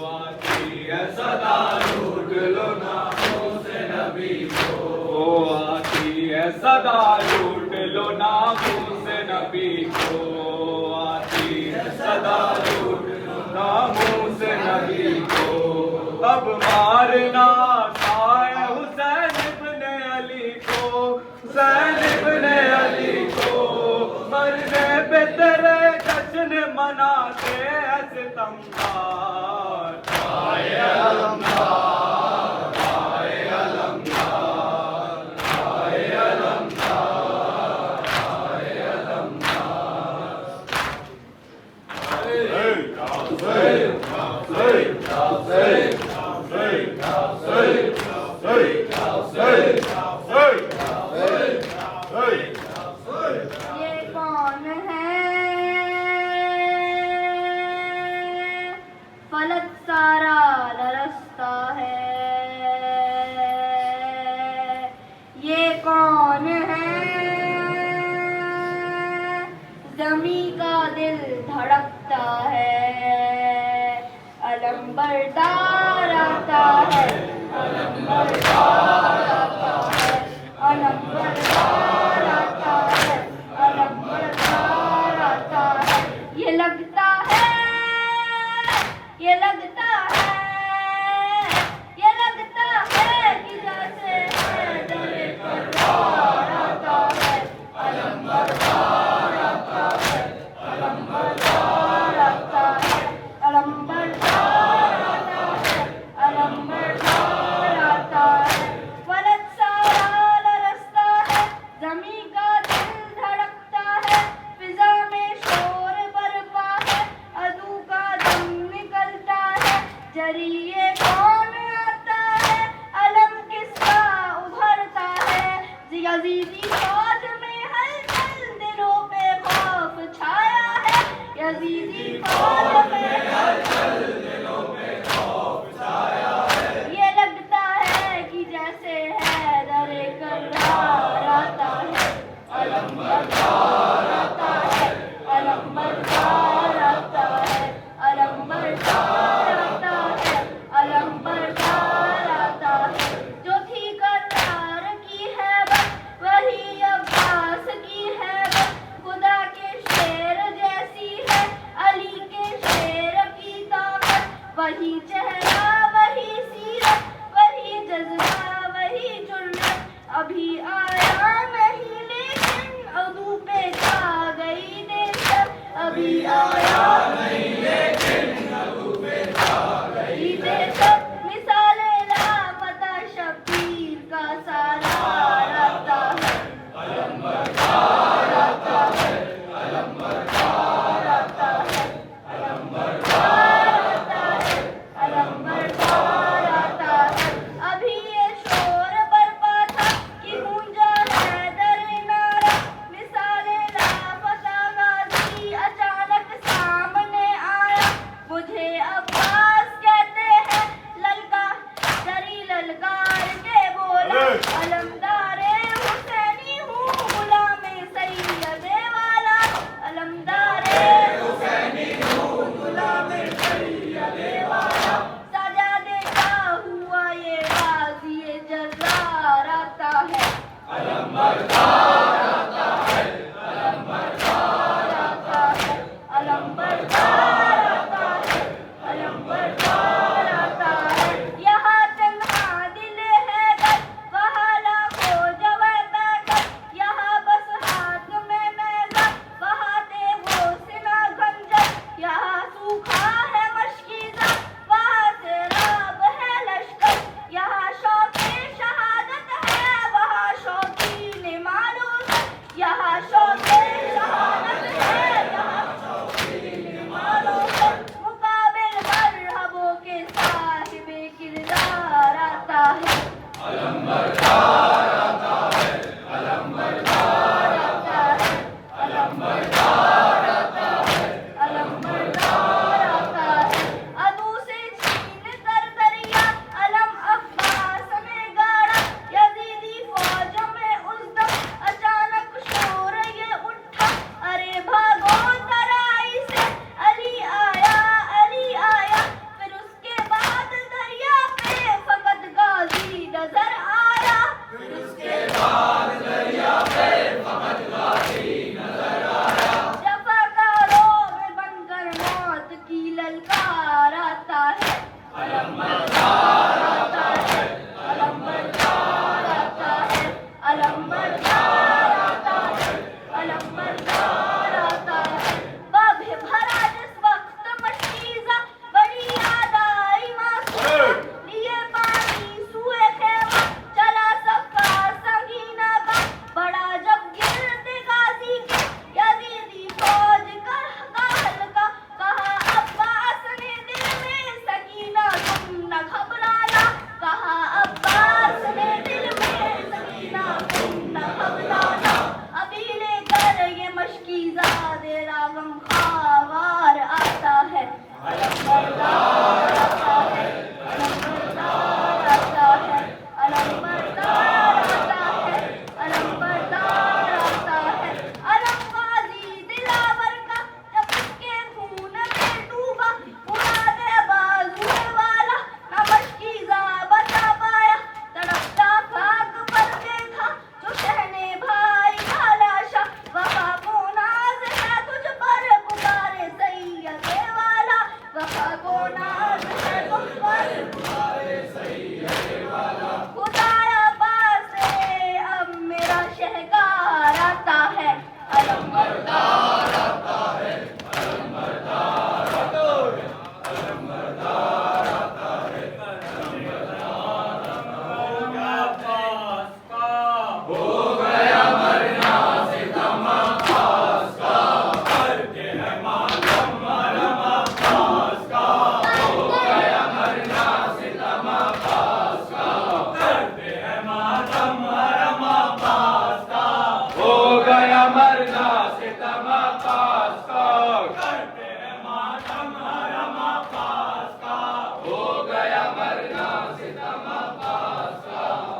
آتی ہے صدا لوٹ لو ناموس نبی کو، آتی ہے صدا لوٹ لو ناموس نبی کو، آتی ہے صدا لوٹ لو ناموس نبی کو۔ اب مارنا سائے حسین ابن علی کو، حسین ابن علی کو، مرنے پہ تیرے جشن مناتے ہیں ستمگار، آئے علمدار، آئے علمدار، آئے علمدار، آئے علمدار۔ یہ کون ہے فلک سارا لرزتا ہے، یہ کون ہے زمیں کا دل دھڑکتا ہے، علم بردار آتا ہے، علم بردار آتا ہے، علم بردار آتا ہے، علم بردار آتا ہے۔ یہ لگتا ہے، یہ لگتا ہے، یہ لگتا ہے کہ جیسے حیدر کرار آتا ہے، علم بردار آتا ہے، علم بردار آتا ہے، علم بردار آتا ہے، علم بردار آتا ہے۔ فلک سارا لرزتا ہے، زمیں کا دل دھڑکتا ہے، فضا میں شور برپا ہے، عدو کا دم نکلتا ہے، ذریعے کون آتا ہے، علم کس کا ابھرتا ہے، یزیدی فوج میں ہلچل دلوں پہ خوف چھایا ہے، یزیدی فوج میں ہلچل دلوں پہ خوف چھایا ہے۔ یہ لگتا ہے کہ جیسے حیدر کرار آتا ہے، علم بردار آتا ہے، علم بردار آتا ہے، علم بردار آتا ہے، علم بردار آتا ہے۔ جو تھی کرار کی ہیبت وہی عباس کی ہیبت، خدا کے شیر جیسی ہے علی کے شیر کی طاقت، وہی چہرہ وہی سیرت وہی جذبہ وہی جرأت، ابھی آیا نہیں لیکن عدو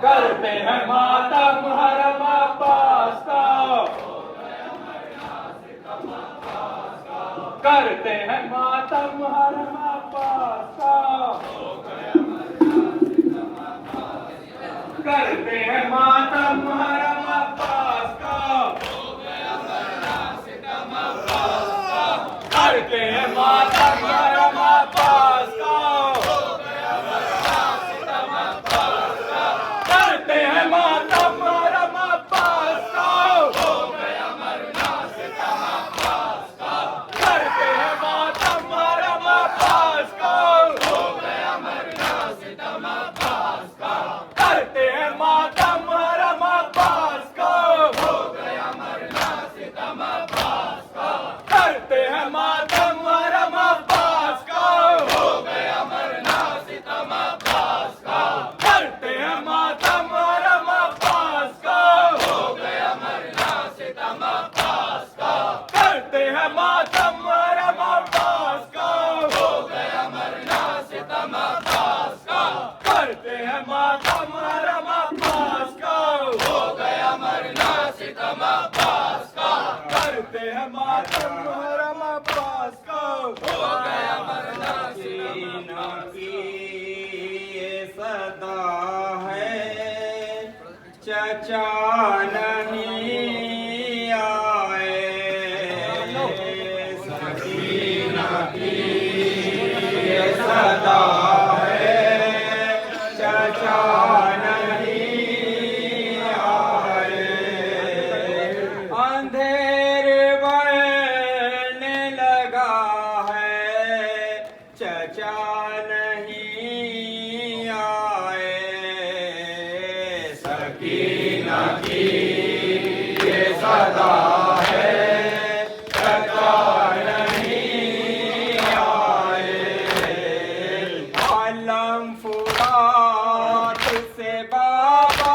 کرتے ہیں ماتم حرم عباس کا، کرتے ہیں ماتم حرم عباس کا، کرتے ہیں ماتم حرم عباس کا، کرتے ہیں ماتم حرم عباس کا، کرتے ہیں ماتم حرم عباس کا، کرتے ہیں ماتم حرم عباس کا، کرتے ہیں ماتم حرم عباس کا، کرتے ہیں ماتم حرم عباس کا، کرتے ہیں ماتم حرم عباس کا، کرتے ہیں ماتم حرم عباس کا، کرتے ہیں ماتم حرم عباس کا، کرتے ہیں ماتم حرم عباس کا، سینہ کی یہ صدا ہے چچا نہیں آئے، سکینہ کی یہ صدا ہے چچا نہیں آئے، اندھیر بڑھنے لگا ہے چچا نہیں آئے، سکینہ کی یہ صدا ہے چچا نہیں آئے، علم فرات سے بابا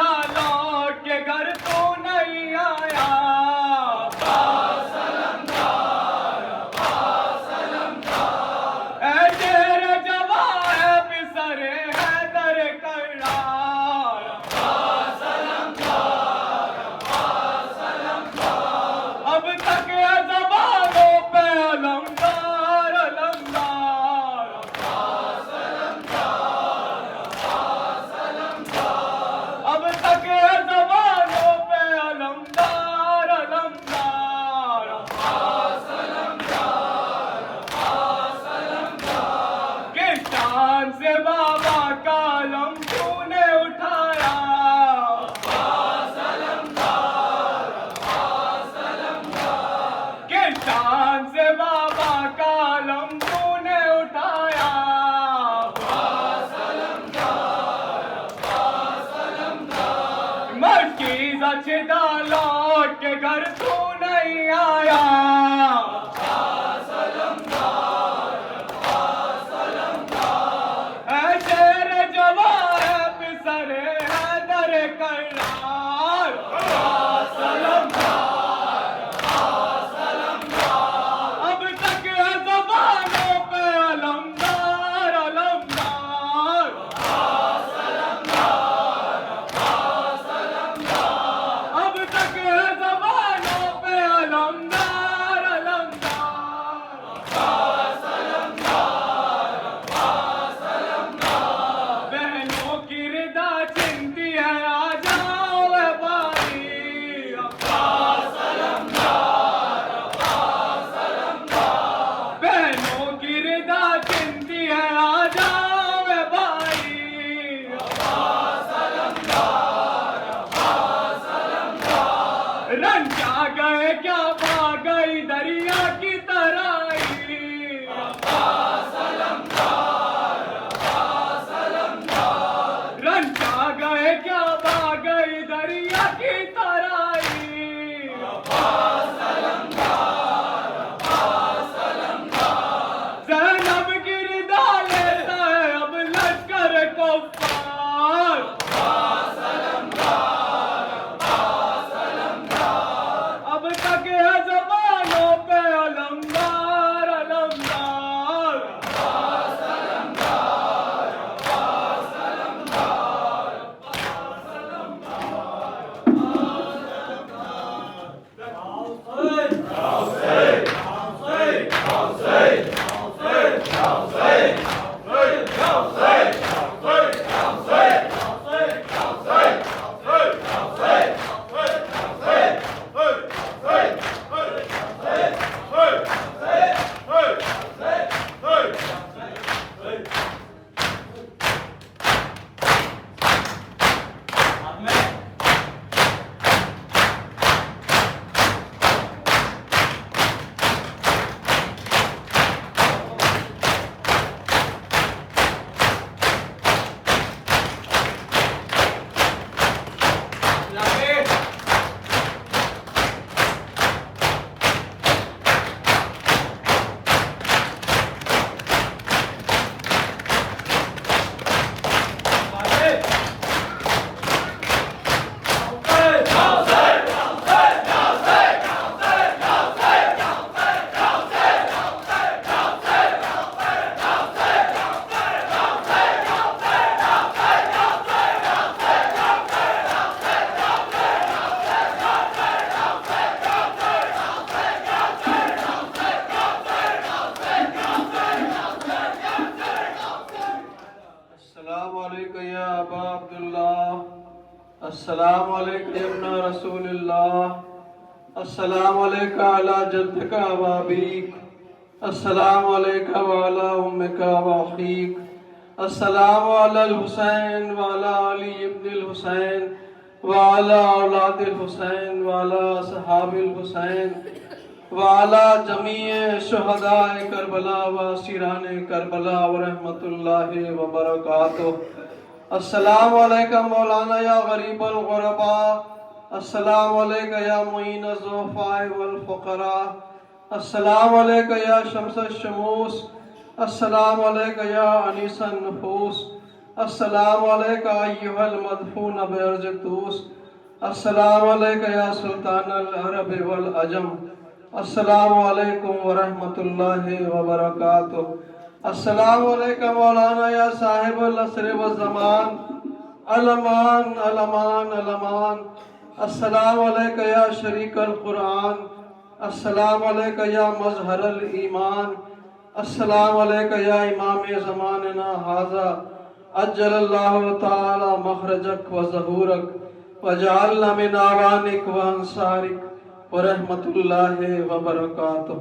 مرشیزہ لوٹ کے گھر تو نہیں آیا اے تیرے جوائے پسر حیدر کرار اب تک ہے زبانوں پہ علمدار علمدار اب تک ہے زبانوں پہ علمدار علمدار کس شان سے بابا کا علم تو نے اٹھایا کس شان سے بابا کا علم تو نے اٹھایا مرشیزہ چھدا لوٹ کے گھر تو نہیں آیا اے شیر جوار پسر حیدر کرار اب تک ہے زبانوں پہ علمدار علمدار اب تک ہے زبانوں پہ علمدار علمدار بہنوں کی ردا چنتی ہے آ جاؤ اے باری بہنوں کی ردا چنتی ہے آ جاؤ اے باری رنجا گئے کیا بھاگ گئی دریا کی ترائی رنجا گئے کیا بھاگ گئی دریا کی ترائی زینب گردا لیتا ہے اب لشکر کفار اب تک ہے زبانوں پہ علمدار علمدار السلام علیکم یا ابا عبداللہ، السلام علیکم یا ابن رسول اللہ، السلام علیکم علی جدک و ابیک، السلام علیکم وعلی امک و اخیک، السلام علی الحسین وعلی علی ابن الحسین وعلی اولاد الحسین وعلی اصحاب الحسین وعلی جمیع شہداء کربلا و اسیران کربلا ورحمۃ اللہ وبرکاتہ۔ السلام علیکم مولانا یا غریب الغرباء، السلام علیکم یا معین الضعفاء والفقراء، السلام علیکم یا شمس الشموس، السلام علیکم یا انیس النفوس، السلام علیکہ ایہا المدفون بعرض طوس، السلام علیکہ یا سلطان العرب والعجم، السلام علیکم ورحمۃ اللہ وبرکاتہ، السلام علیکم مولانا یا صاحب العصر والزمان، الامان الامان الامان، السلام علیکہ یا شریک القرآن، السلام علیکہ یا مظہر الایمان، السلام علیکہ یا امام زماننا ھذا، عجل اللہ تعالی مخرجک و ظہورک وجعلنا من اعوانک و انصارک ورحمۃ اللہ وبرکاتہ۔